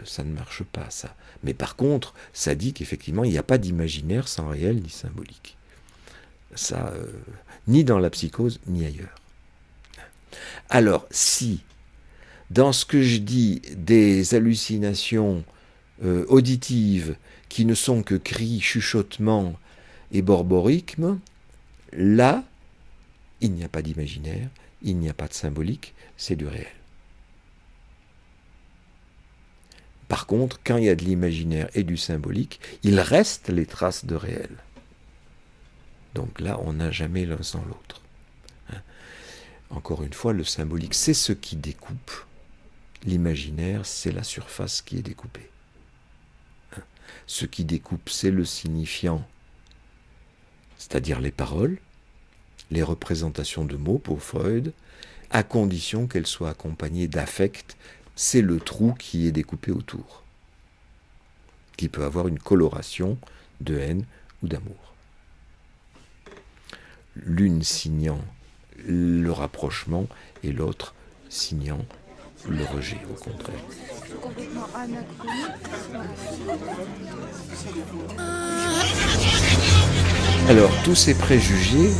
Ça ne marche pas, ça. Mais par contre, ça dit qu'effectivement, il n'y a pas d'imaginaire sans réel ni symbolique. Ça, ni dans la psychose, ni ailleurs. Alors, si, dans ce que je dis, des hallucinations auditives qui ne sont que cris, chuchotements et borborigmes, là, il n'y a pas d'imaginaire, il n'y a pas de symbolique, c'est du réel. Par contre, quand il y a de l'imaginaire et du symbolique, il reste les traces de réel. Donc là, on n'a jamais l'un sans l'autre. Encore une fois, le symbolique, c'est ce qui découpe. L'imaginaire, c'est la surface qui est découpée. Ce qui découpe, c'est le signifiant, c'est-à-dire les paroles, les représentations de mots pour Freud, à condition qu'elles soient accompagnées d'affect. C'est le trou qui est découpé autour, qui peut avoir une coloration de haine ou d'amour. L'une signant le rapprochement et l'autre signant le rejet, au contraire. Complètement anachronique. Alors, tous ces préjugés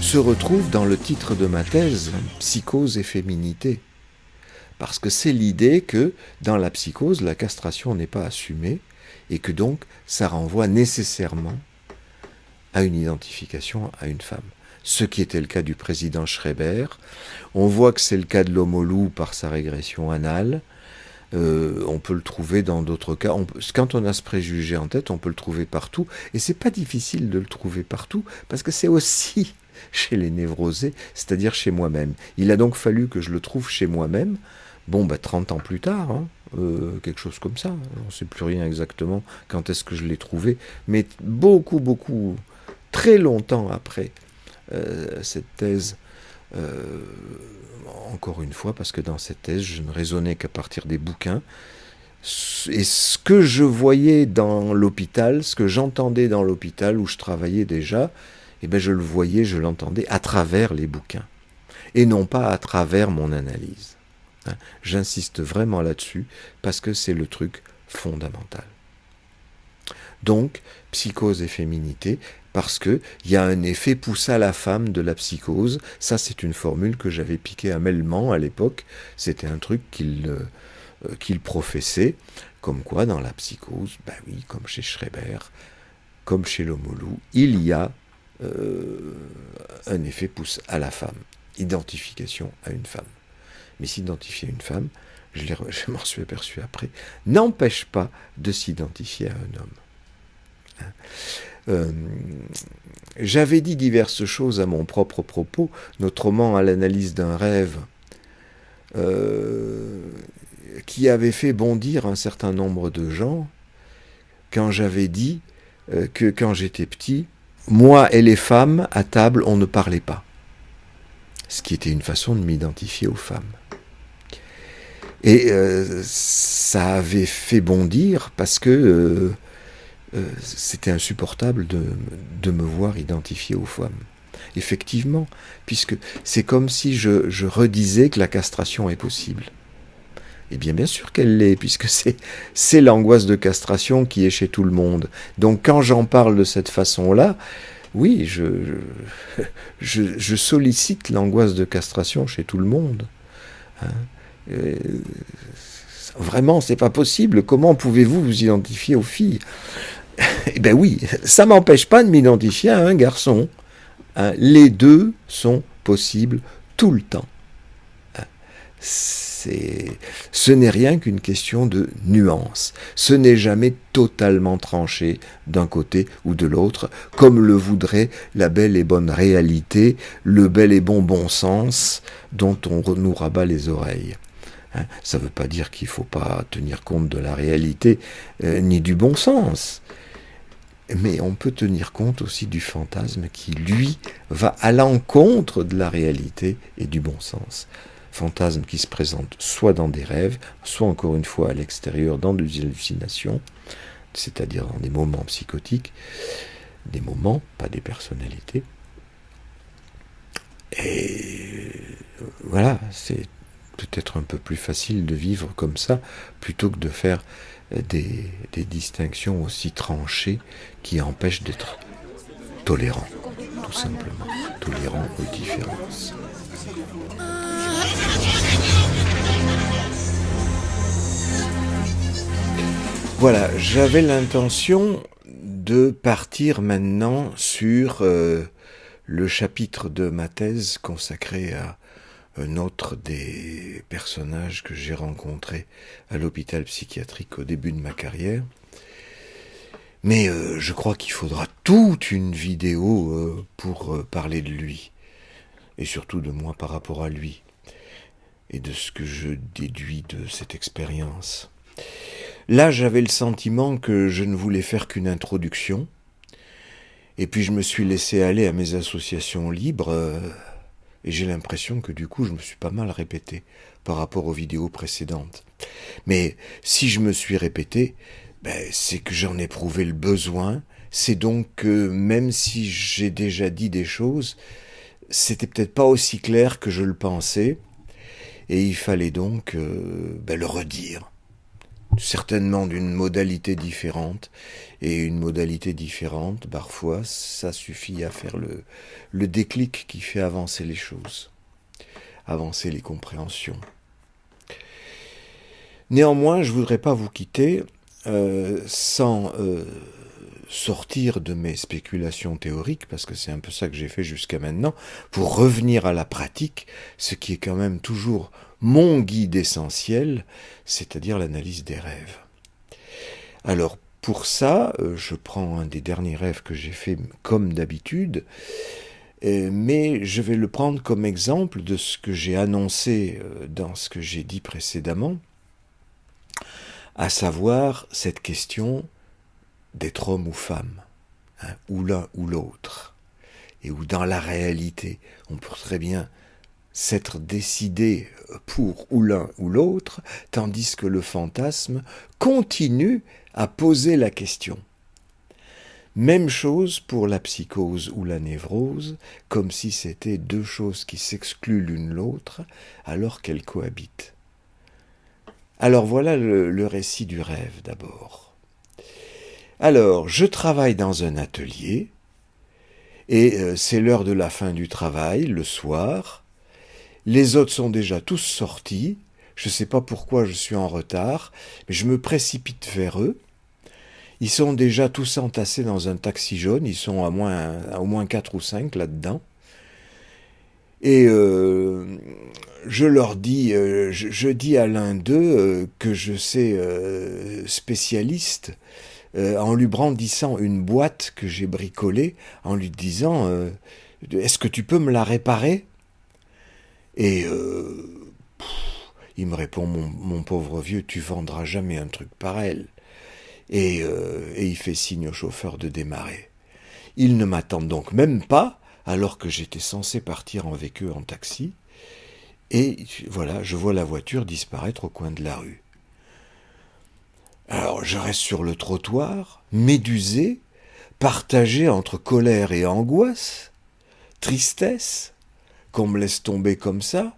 se retrouvent dans le titre de ma thèse, Psychose et féminité. Parce que c'est l'idée que, dans la psychose, la castration n'est pas assumée, et que donc, ça renvoie nécessairement à une identification à une femme. Ce qui était le cas du président Schreiber. On voit que c'est le cas de l'homme loup par sa régression anale. On peut le trouver dans d'autres cas. Quand on a ce préjugé en tête, on peut le trouver partout. Et c'est pas difficile de le trouver partout, parce que c'est aussi chez les névrosés, c'est-à-dire chez moi-même. Il a donc fallu que je le trouve chez moi-même. 30 ans plus tard, quelque chose comme ça. On ne sait plus rien exactement quand est-ce que je l'ai trouvé, mais beaucoup, très longtemps après cette thèse, encore une fois, parce que dans cette thèse, je ne raisonnais qu'à partir des bouquins, et ce que je voyais dans l'hôpital, ce que j'entendais dans l'hôpital où je travaillais déjà, je le voyais, je l'entendais à travers les bouquins, et non pas à travers mon analyse. J'insiste vraiment là-dessus, parce que c'est le truc fondamental. Donc, psychose et féminité, parce qu'il y a un effet pousse à la femme de la psychose. Ça, c'est une formule que j'avais piquée à Melman à l'époque. C'était un truc qu'il professait, comme quoi dans la psychose, oui, comme chez Schreiber, comme chez l'homme loup, il y a un effet pousse à la femme, identification à une femme. Mais s'identifier à une femme, je m'en suis aperçu après, n'empêche pas de s'identifier à un homme. J'avais dit diverses choses à mon propre propos, notamment à l'analyse d'un rêve qui avait fait bondir un certain nombre de gens quand j'avais dit que quand j'étais petit, moi et les femmes à table, on ne parlait pas. Ce qui était une façon de m'identifier aux femmes. Et ça avait fait bondir parce que c'était insupportable de me voir identifié aux femmes. Effectivement, puisque c'est comme si je redisais que la castration est possible. Eh bien sûr qu'elle l'est, puisque c'est l'angoisse de castration qui est chez tout le monde. Donc quand j'en parle de cette façon-là, oui, je sollicite l'angoisse de castration chez tout le monde. Vraiment, c'est pas possible. Comment pouvez-vous vous identifier aux filles? Eh ben oui, ça m'empêche pas de m'identifier à un garçon. Hein, les deux sont possibles tout le temps. Hein, ce n'est rien qu'une question de nuance. Ce n'est jamais totalement tranché d'un côté ou de l'autre, comme le voudrait la belle et bonne réalité, le bel et bon sens dont on nous rabat les oreilles. Hein, ça ne veut pas dire qu'il ne faut pas tenir compte de la réalité ni du bon sens. Mais on peut tenir compte aussi du fantasme qui, lui, va à l'encontre de la réalité et du bon sens. Fantasme qui se présente soit dans des rêves, soit encore une fois à l'extérieur dans des hallucinations, c'est-à-dire dans des moments psychotiques, des moments, pas des personnalités. Et voilà, c'est peut-être un peu plus facile de vivre comme ça, plutôt que de faire des distinctions aussi tranchées qui empêchent d'être tolérant, tout simplement, tolérant aux différences. Voilà, j'avais l'intention de partir maintenant sur le chapitre de ma thèse consacré à un autre des personnages que j'ai rencontrés à l'hôpital psychiatrique au début de ma carrière. Mais je crois qu'il faudra toute une vidéo pour parler de lui, et surtout de moi par rapport à lui, et de ce que je déduis de cette expérience. Là, j'avais le sentiment que je ne voulais faire qu'une introduction, et puis je me suis laissé aller à mes associations libres, et j'ai l'impression que du coup, je me suis pas mal répété par rapport aux vidéos précédentes. Mais si je me suis répété, c'est que j'en ai éprouvé le besoin. C'est donc que même si j'ai déjà dit des choses, c'était peut-être pas aussi clair que je le pensais, et il fallait donc le redire. Certainement d'une modalité différente, et une modalité différente, parfois, ça suffit à faire le déclic qui fait avancer les choses, avancer les compréhensions. Néanmoins, je ne voudrais pas vous quitter sans sortir de mes spéculations théoriques, parce que c'est un peu ça que j'ai fait jusqu'à maintenant, pour revenir à la pratique, ce qui est quand même toujours mon guide essentiel, c'est-à-dire l'analyse des rêves. Alors, pour ça, je prends un des derniers rêves que j'ai fait comme d'habitude, mais je vais le prendre comme exemple de ce que j'ai annoncé dans ce que j'ai dit précédemment, à savoir cette question d'être homme ou femme, hein, ou l'un ou l'autre, et où dans la réalité, on peut très bien s'être décidé pour ou l'un ou l'autre, tandis que le fantasme continue à poser la question. Même chose pour la psychose ou la névrose, comme si c'était deux choses qui s'excluent l'une l'autre alors qu'elles cohabitent. Alors voilà le récit du rêve d'abord. Alors, je travaille dans un atelier, et c'est l'heure de la fin du travail, le soir. Les autres sont déjà tous sortis, je ne sais pas pourquoi je suis en retard, mais je me précipite vers eux. Ils sont déjà tous entassés dans un taxi jaune, ils sont au moins 4 ou 5 là-dedans. Et je leur dis, je dis à l'un d'eux que je sais spécialiste, en lui brandissant une boîte que j'ai bricolée, en lui disant « Est-ce que tu peux me la réparer ?» Et il me répond « Mon pauvre vieux, tu vendras jamais un truc pareil. » Et il fait signe au chauffeur de démarrer. Ils ne m'attendent donc même pas, alors que j'étais censé partir avec eux en taxi. Et voilà, je vois la voiture disparaître au coin de la rue. Alors je reste sur le trottoir, médusé, partagé entre colère et angoisse, tristesse, qu'on me laisse tomber comme ça.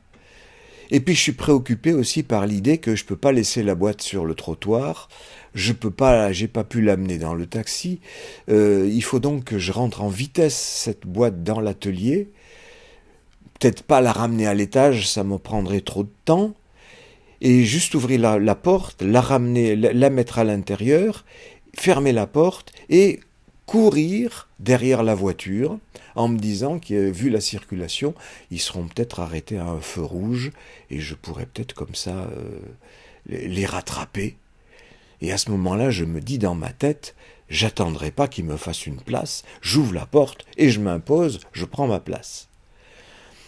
Et puis je suis préoccupé aussi par l'idée que je peux pas laisser la boîte sur le trottoir, j'ai pas pu l'amener dans le taxi, il faut donc que je rentre en vitesse cette boîte dans l'atelier, peut-être pas la ramener à l'étage, ça me prendrait trop de temps, et juste ouvrir la porte, la ramener, la mettre à l'intérieur, fermer la porte et courir derrière la voiture en me disant que, vu la circulation, ils seront peut-être arrêtés à un feu rouge et je pourrais peut-être comme ça les rattraper. Et à ce moment-là, je me dis dans ma tête, j'attendrai pas qu'ils me fassent une place, j'ouvre la porte et je m'impose, je prends ma place.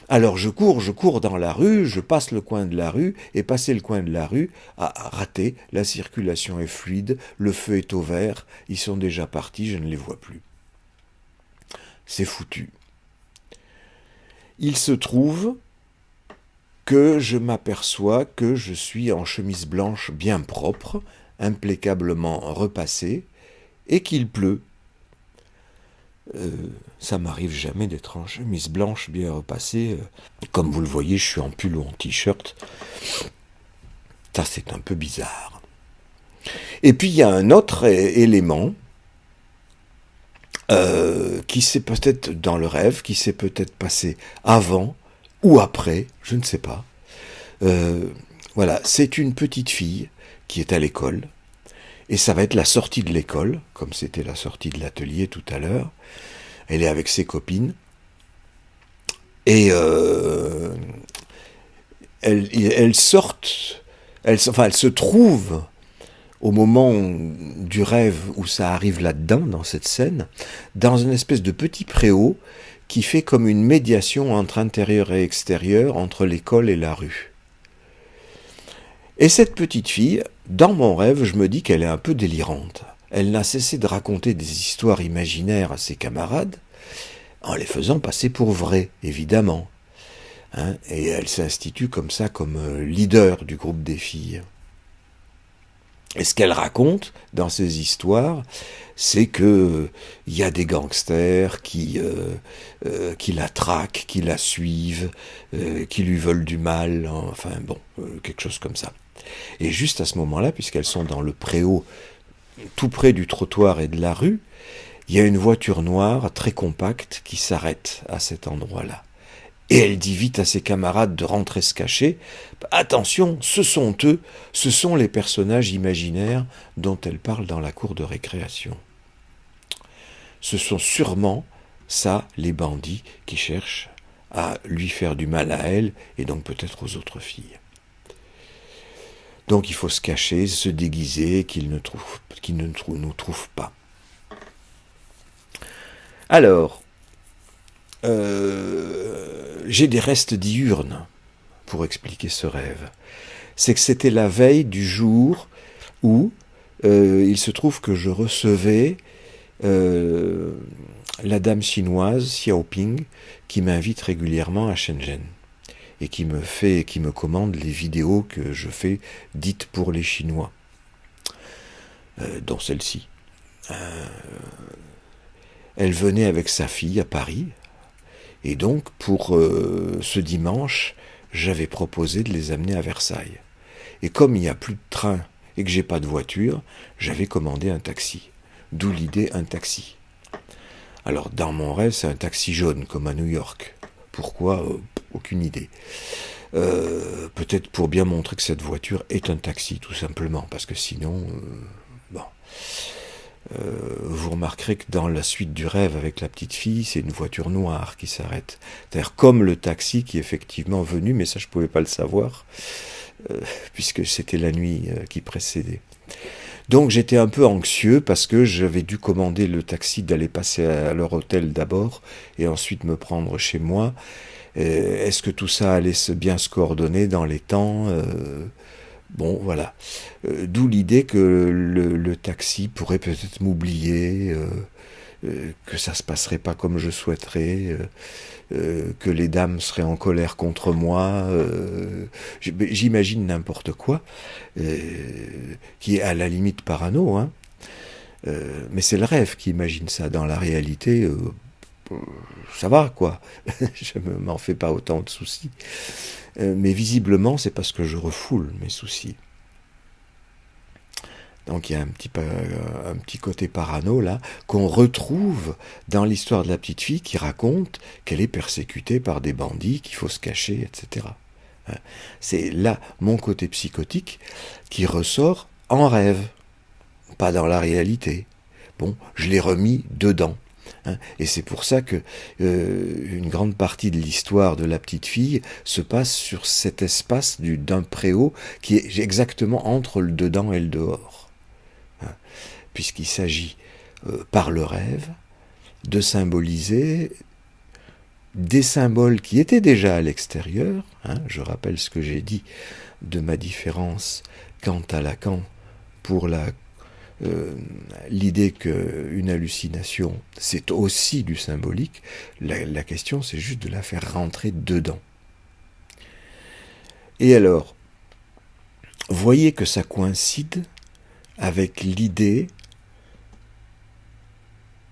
Alors je cours dans la rue, je passe le coin de la rue, et passé le coin de la rue, raté, la circulation est fluide, le feu est au vert, ils sont déjà partis, je ne les vois plus. C'est foutu. Il se trouve que je m'aperçois que je suis en chemise blanche bien propre, impeccablement repassée, et qu'il pleut. Ça m'arrive jamais d'être en chemise blanche bien repassée. Comme vous le voyez, je suis en pull ou en t-shirt. Ça, c'est un peu bizarre. Et puis, il y a un autre élément qui s'est peut-être dans le rêve, qui s'est peut-être passé avant ou après, je ne sais pas. Voilà, c'est une petite fille qui est à l'école. Et ça va être la sortie de l'école, comme c'était la sortie de l'atelier tout à l'heure. Elle est avec ses copines. Et elles sortent, elles se trouvent au moment du rêve où ça arrive là-dedans, dans cette scène, dans une espèce de petit préau qui fait comme une médiation entre intérieur et extérieur, entre l'école et la rue. Et cette petite fille, dans mon rêve, je me dis qu'elle est un peu délirante. Elle n'a cessé de raconter des histoires imaginaires à ses camarades, en les faisant passer pour vraies, évidemment. Et elle s'institue comme ça, comme leader du groupe des filles. Et ce qu'elle raconte dans ces histoires, c'est que il y a des gangsters qui la traquent, qui la suivent, qui lui veulent du mal, enfin bon, quelque chose comme ça. Et juste à ce moment-là, puisqu'elles sont dans le préau, tout près du trottoir et de la rue, il y a une voiture noire très compacte qui s'arrête à cet endroit-là. Et elle dit vite à ses camarades de rentrer se cacher. Attention, ce sont eux, ce sont les personnages imaginaires dont elle parle dans la cour de récréation. Ce sont sûrement ça, les bandits, qui cherchent à lui faire du mal à elle et donc peut-être aux autres filles. Donc il faut se cacher, se déguiser, qu'ils ne nous trouvent pas. Alors, j'ai des restes diurnes pour expliquer ce rêve. C'est que c'était la veille du jour où il se trouve que je recevais la dame chinoise Xiaoping qui m'invite régulièrement à Shenzhen et qui me commande les vidéos que je fais dites pour les Chinois, dont celle-ci. Elle venait avec sa fille à Paris. Et donc, pour ce dimanche, j'avais proposé de les amener à Versailles. Et comme il n'y a plus de train et que j'ai pas de voiture, j'avais commandé un taxi. D'où l'idée un taxi. Alors, dans mon rêve, c'est un taxi jaune, comme à New York. Pourquoi ? Aucune idée. Peut-être pour bien montrer que cette voiture est un taxi, tout simplement. Parce que sinon, bon... vous remarquerez que dans la suite du rêve avec la petite fille, c'est une voiture noire qui s'arrête. C'est-à-dire comme le taxi qui est effectivement venu, mais ça je ne pouvais pas le savoir, puisque c'était la nuit qui précédait. Donc j'étais un peu anxieux parce que j'avais dû commander le taxi d'aller passer à leur hôtel d'abord et ensuite me prendre chez moi. Est-ce que tout ça allait bien se coordonner dans les temps ? Bon, voilà. D'où l'idée que le taxi pourrait peut-être m'oublier, que ça se passerait pas comme je souhaiterais, que les dames seraient en colère contre moi. J'imagine n'importe quoi, qui est à la limite parano, hein. Mais c'est le rêve qui imagine ça. Dans la réalité, ça va, quoi. Je ne m'en fais pas autant de soucis. Mais visiblement, c'est parce que je refoule mes soucis. Donc il y a un petit côté parano, là, qu'on retrouve dans l'histoire de la petite fille qui raconte qu'elle est persécutée par des bandits, qu'il faut se cacher, etc. C'est là mon côté psychotique qui ressort en rêve, pas dans la réalité. Bon, je l'ai remis dedans. Et c'est pour ça que une grande partie de l'histoire de la petite fille se passe sur cet espace d'un préau qui est exactement entre le dedans et le dehors. Puisqu'il s'agit, par le rêve, de symboliser des symboles qui étaient déjà à l'extérieur. Je rappelle ce que j'ai dit de ma différence quant à Lacan pour l'idée qu'une hallucination, c'est aussi du symbolique. La question, c'est juste de la faire rentrer dedans. Et alors, voyez que ça coïncide avec l'idée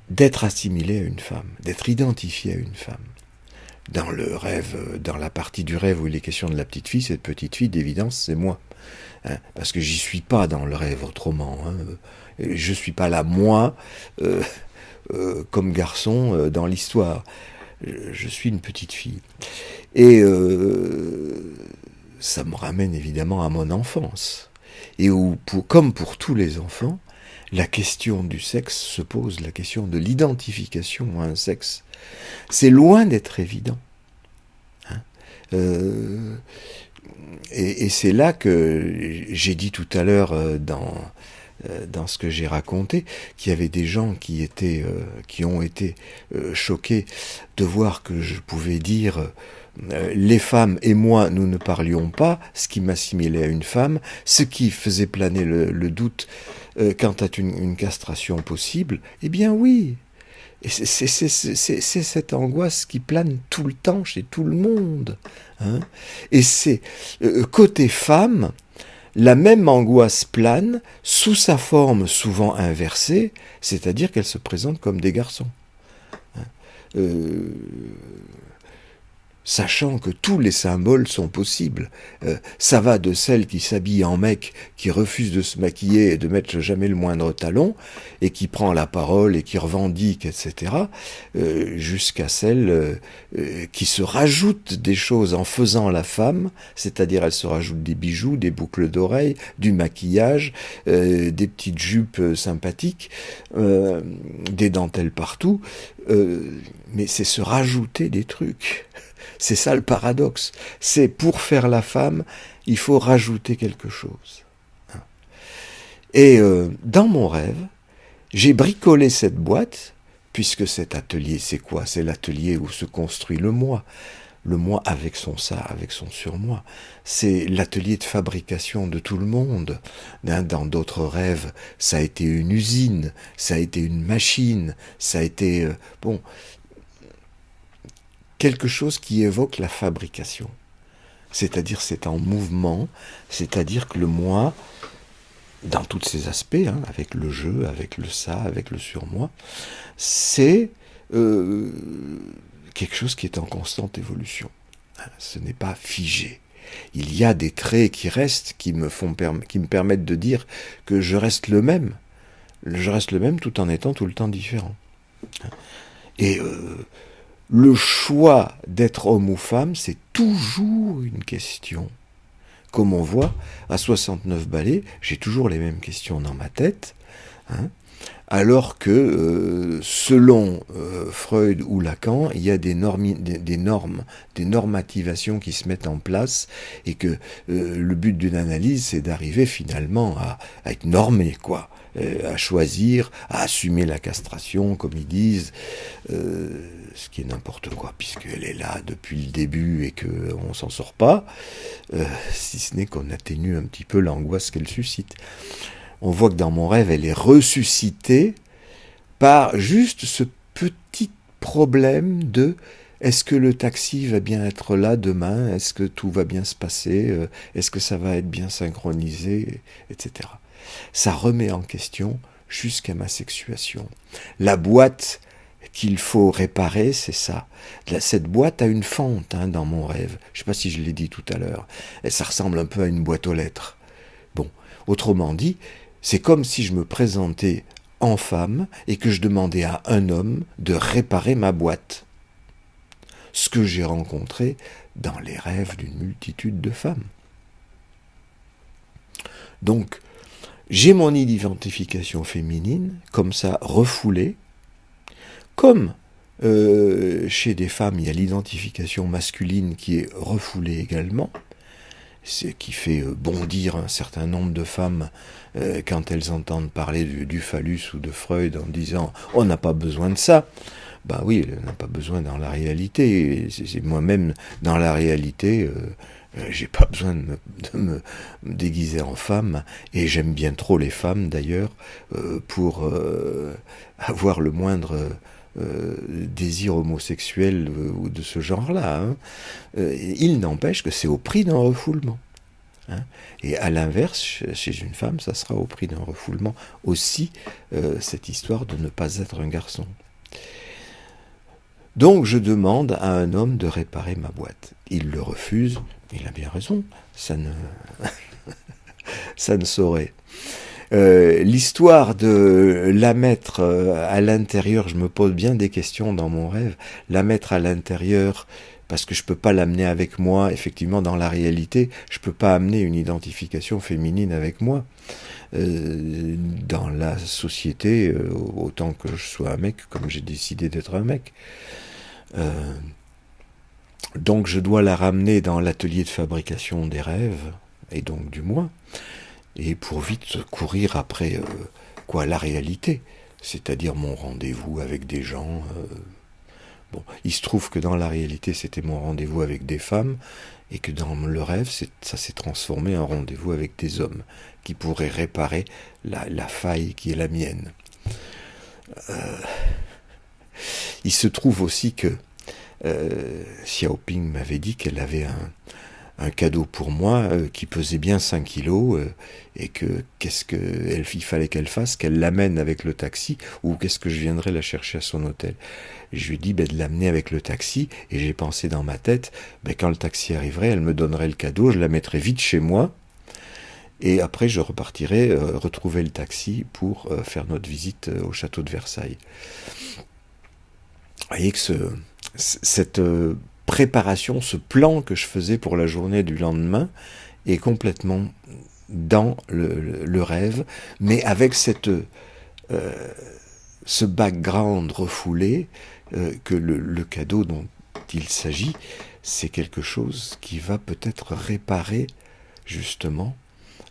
d'être assimilé à une femme, d'être identifié à une femme. Dans le rêve, dans la partie du rêve où il est question de la petite fille, cette petite fille, d'évidence, c'est moi. Parce que j'y suis pas dans le rêve autrement. Je suis pas là, moi, comme garçon, dans l'histoire. Je suis une petite fille. Et ça me ramène évidemment à mon enfance. Et où, comme pour tous les enfants, la question du sexe se pose, la question de l'identification à un sexe. C'est loin d'être évident. Et c'est là que j'ai dit tout à l'heure dans ce que j'ai raconté, qu'il y avait des gens qui ont été choqués de voir que je pouvais dire les femmes et moi, nous ne parlions pas, ce qui m'assimilait à une femme, ce qui faisait planer le doute quant à une castration possible. Eh bien oui, et c'est cette angoisse qui plane tout le temps chez tout le monde. Et c'est, côté femme, la même angoisse plane sous sa forme souvent inversée, c'est-à-dire qu'elle se présente comme des garçons. Sachant que tous les symboles sont possibles. Ça va de celle qui s'habille en mec, qui refuse de se maquiller et de mettre jamais le moindre talon, et qui prend la parole et qui revendique, etc., jusqu'à celle qui se rajoute des choses en faisant la femme, c'est-à-dire elle se rajoute des bijoux, des boucles d'oreilles, du maquillage, des petites jupes sympathiques, des dentelles partout, mais c'est se rajouter des trucs. C'est ça le paradoxe. C'est pour faire la femme, il faut rajouter quelque chose. Et dans mon rêve, j'ai bricolé cette boîte, puisque cet atelier, c'est quoi? C'est l'atelier où se construit le moi. Le moi avec son ça, avec son surmoi. C'est l'atelier de fabrication de tout le monde. Dans d'autres rêves, ça a été une usine, ça a été une machine, ça a été... quelque chose qui évoque la fabrication. C'est-à-dire c'est en mouvement, c'est-à-dire que le moi, dans tous ses aspects, avec le jeu, avec le ça, avec le surmoi, c'est quelque chose qui est en constante évolution. Ce n'est pas figé. Il y a des traits qui restent, qui me permettent de dire que je reste le même. Je reste le même tout en étant tout le temps différent. Et le choix d'être homme ou femme, c'est toujours une question. Comme on voit, à 69 ballets, j'ai toujours les mêmes questions dans ma tête, alors que, selon Freud ou Lacan, il y a des normativations qui se mettent en place, et que le but d'une analyse, c'est d'arriver finalement à être normé, quoi. À choisir, à assumer la castration, comme ils disent, ce qui est n'importe quoi, puisqu'elle est là depuis le début et qu'on s'en sort pas, si ce n'est qu'on atténue un petit peu l'angoisse qu'elle suscite. On voit que dans mon rêve, elle est ressuscitée par juste ce petit problème de est-ce que le taxi va bien être là demain, est-ce que tout va bien se passer, est-ce que ça va être bien synchronisé, etc. Ça remet en question jusqu'à ma sexuation. La boîte qu'il faut réparer, c'est ça. Cette boîte a une fente dans mon rêve. Je ne sais pas si je l'ai dit tout à l'heure. Et ça ressemble un peu à une boîte aux lettres. Bon, autrement dit, c'est comme si je me présentais en femme et que je demandais à un homme de réparer ma boîte. Ce que j'ai rencontré dans les rêves d'une multitude de femmes. Donc, j'ai mon identification féminine, comme ça, refoulée, comme chez des femmes, il y a l'identification masculine qui est refoulée également, ce qui fait bondir un certain nombre de femmes quand elles entendent parler du phallus ou de Freud en disant « on n'a pas besoin de ça ». Ben oui, on n'a pas besoin dans la réalité. C'est moi-même, dans la réalité, j'ai pas besoin de me déguiser en femme, et j'aime bien trop les femmes d'ailleurs pour avoir le moindre désir homosexuel ou de ce genre-là. Hein. Il n'empêche que c'est au prix d'un refoulement. Hein. Et à l'inverse, chez une femme, ça sera au prix d'un refoulement aussi, cette histoire de ne pas être un garçon. Donc je demande à un homme de réparer ma boîte. Il le refuse, il a bien raison, ça ne saurait. L'histoire de la mettre à l'intérieur, je me pose bien des questions dans mon rêve, la mettre à l'intérieur, parce que je ne peux pas l'amener avec moi, effectivement dans la réalité, je ne peux pas amener une identification féminine avec moi. Dans la société, autant que je sois un mec, comme j'ai décidé d'être un mec. Donc je dois la ramener dans l'atelier de fabrication des rêves, et donc du moi, et pour vite courir après la réalité, c'est-à-dire mon rendez-vous avec des gens. Bon, il se trouve que dans la réalité, c'était mon rendez-vous avec des femmes, et que dans le rêve, ça s'est transformé en rendez-vous avec des hommes, qui pourraient réparer la faille qui est la mienne. Il se trouve aussi que Xiaoping m'avait dit qu'elle avait un cadeau pour moi qui pesait bien 5 kilos et que il fallait qu'elle fasse, qu'elle l'amène avec le taxi, ou qu'est-ce que je viendrais la chercher à son hôtel. Et je lui ai dit de l'amener avec le taxi, et j'ai pensé dans ma tête, quand le taxi arriverait, elle me donnerait le cadeau, je la mettrais vite chez moi, et après je repartirais retrouver le taxi pour faire notre visite au château de Versailles. Vous voyez que cette préparation, ce plan que je faisais pour la journée du lendemain est complètement dans le rêve, mais avec ce background refoulé, que le cadeau dont il s'agit, c'est quelque chose qui va peut-être réparer justement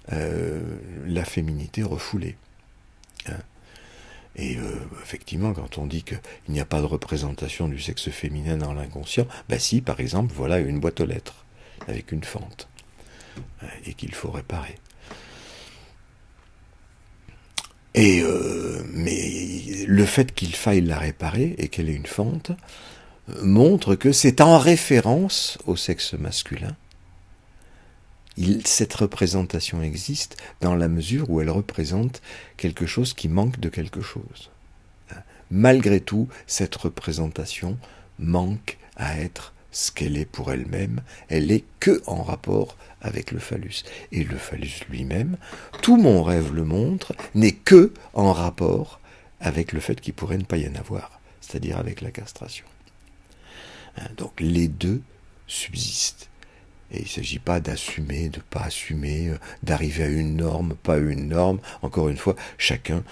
la féminité refoulée. Hein. Et effectivement, quand on dit qu'il n'y a pas de représentation du sexe féminin dans l'inconscient, si, par exemple, voilà une boîte aux lettres avec une fente, et qu'il faut réparer. Et mais le fait qu'il faille la réparer et qu'elle ait une fente montre que c'est en référence au sexe masculin. Cette représentation existe dans la mesure où elle représente quelque chose qui manque de quelque chose. Malgré tout, cette représentation manque à être ce qu'elle est pour elle-même. Elle est que en rapport avec le phallus. Et le phallus lui-même, tout mon rêve le montre, n'est que en rapport avec le fait qu'il pourrait ne pas y en avoir, c'est-à-dire avec la castration. Donc les deux subsistent. Et il ne s'agit pas d'assumer, de ne pas assumer, d'arriver à une norme, pas à une norme. Encore une fois, chacun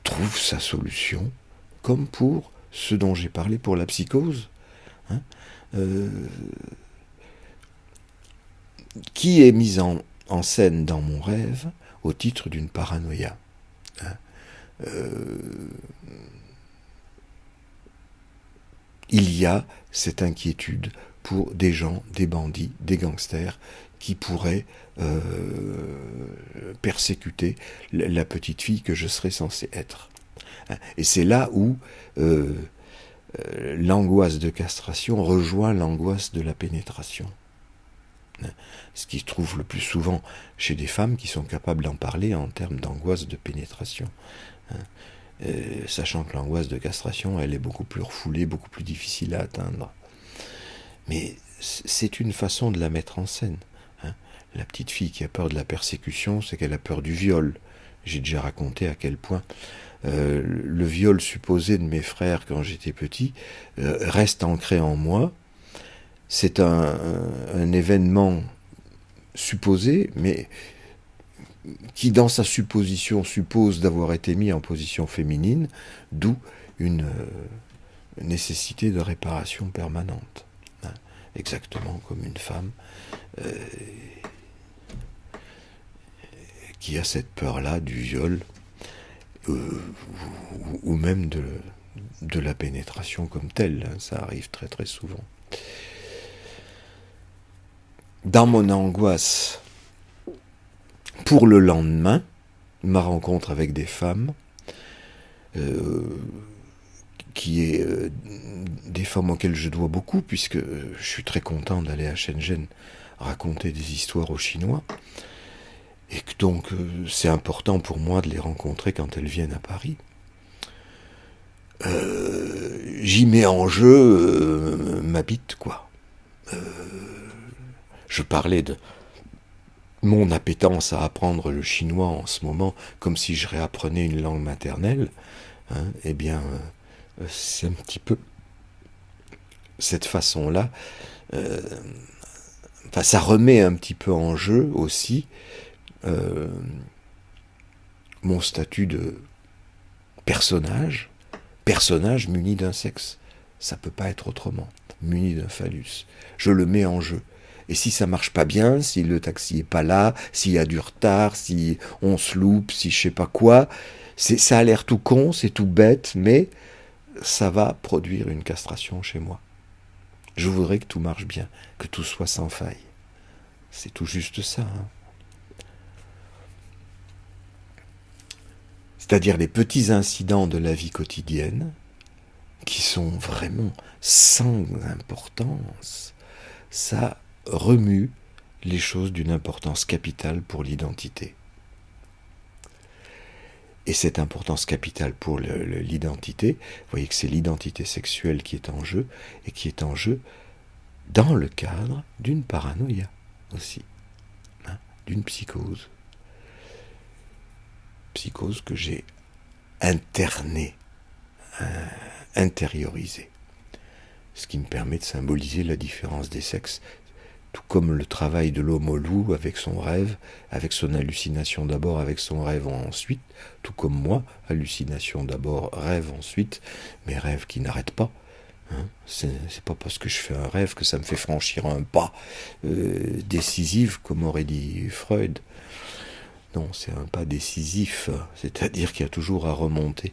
trouve sa solution, comme pour ce dont j'ai parlé pour la psychose, qui est mise en scène dans mon rêve au titre d'une paranoïa. Il y a cette inquiétude pour des gens, des bandits, des gangsters, qui pourraient persécuter la petite fille que je serais censé être. Et c'est là où l'angoisse de castration rejoint l'angoisse de la pénétration. Ce qui se trouve le plus souvent chez des femmes qui sont capables d'en parler en termes d'angoisse de pénétration. Sachant que l'angoisse de castration, elle est beaucoup plus refoulée, beaucoup plus difficile à atteindre. Mais c'est une façon de la mettre en scène. La petite fille qui a peur de la persécution, c'est qu'elle a peur du viol. J'ai déjà raconté à quel point le viol supposé de mes frères quand j'étais petit reste ancré en moi. c'est un événement supposé, mais qui dans sa supposition suppose d'avoir été mis en position féminine, d'où une nécessité de réparation permanente. Hein, exactement comme une femme qui a cette peur-là du viol, ou même de la pénétration comme telle, hein, ça arrive très très souvent. Dans mon angoisse pour le lendemain, ma rencontre avec des femmes, qui est des femmes auxquelles je dois beaucoup, puisque je suis très content d'aller à Shenzhen raconter des histoires aux Chinois, et que donc c'est important pour moi de les rencontrer quand elles viennent à Paris. J'y mets en jeu ma bite, quoi. Je parlais de mon appétence à apprendre le chinois en ce moment, comme si je réapprenais une langue maternelle. Hein, eh bien, c'est un petit peu cette façon-là. Enfin, ça remet un petit peu en jeu aussi mon statut de personnage muni d'un sexe. Ça peut pas être autrement, muni d'un phallus. Je le mets en jeu. Et si ça marche pas bien, si le taxi est pas là, s'il y a du retard, si on se loupe, si je sais pas quoi, ça a l'air tout con, c'est tout bête, mais ça va produire une castration chez moi. Je voudrais que tout marche bien, que tout soit sans faille. C'est tout juste ça. Hein. C'est-à-dire les petits incidents de la vie quotidienne qui sont vraiment sans importance, ça remue les choses d'une importance capitale pour l'identité. Et cette importance capitale pour l'identité, vous voyez que c'est l'identité sexuelle qui est en jeu, et qui est en jeu dans le cadre d'une paranoïa aussi, hein, d'une psychose. Psychose que j'ai internée, intériorisée. Ce qui me permet de symboliser la différence des sexes, tout comme le travail de l'homme au loup avec son rêve, avec son hallucination d'abord, avec son rêve ensuite, tout comme moi, hallucination d'abord, rêve ensuite, mais rêve qui n'arrêtent pas. Hein, c'est pas parce que je fais un rêve que ça me fait franchir un pas décisif, comme aurait dit Freud. Non, c'est un pas décisif, c'est-à-dire qu'il y a toujours à remonter.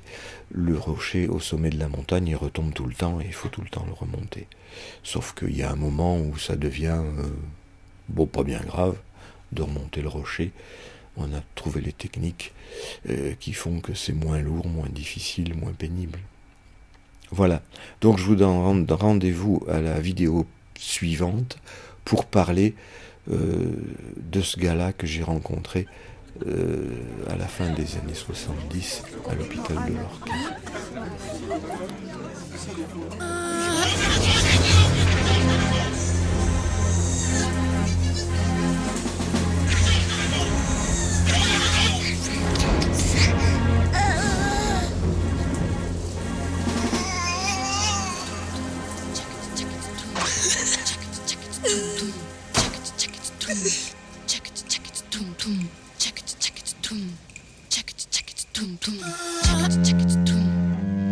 Le rocher au sommet de la montagne, il retombe tout le temps et il faut tout le temps le remonter. Sauf qu'il y a un moment où ça devient, pas bien grave, de remonter le rocher. On a trouvé les techniques qui font que c'est moins lourd, moins difficile, moins pénible. Voilà, donc je vous donne rendez-vous à la vidéo suivante pour parler de ce gars-là que j'ai rencontré à la fin des années 70 à l'hôpital de Lorca.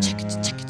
Check it,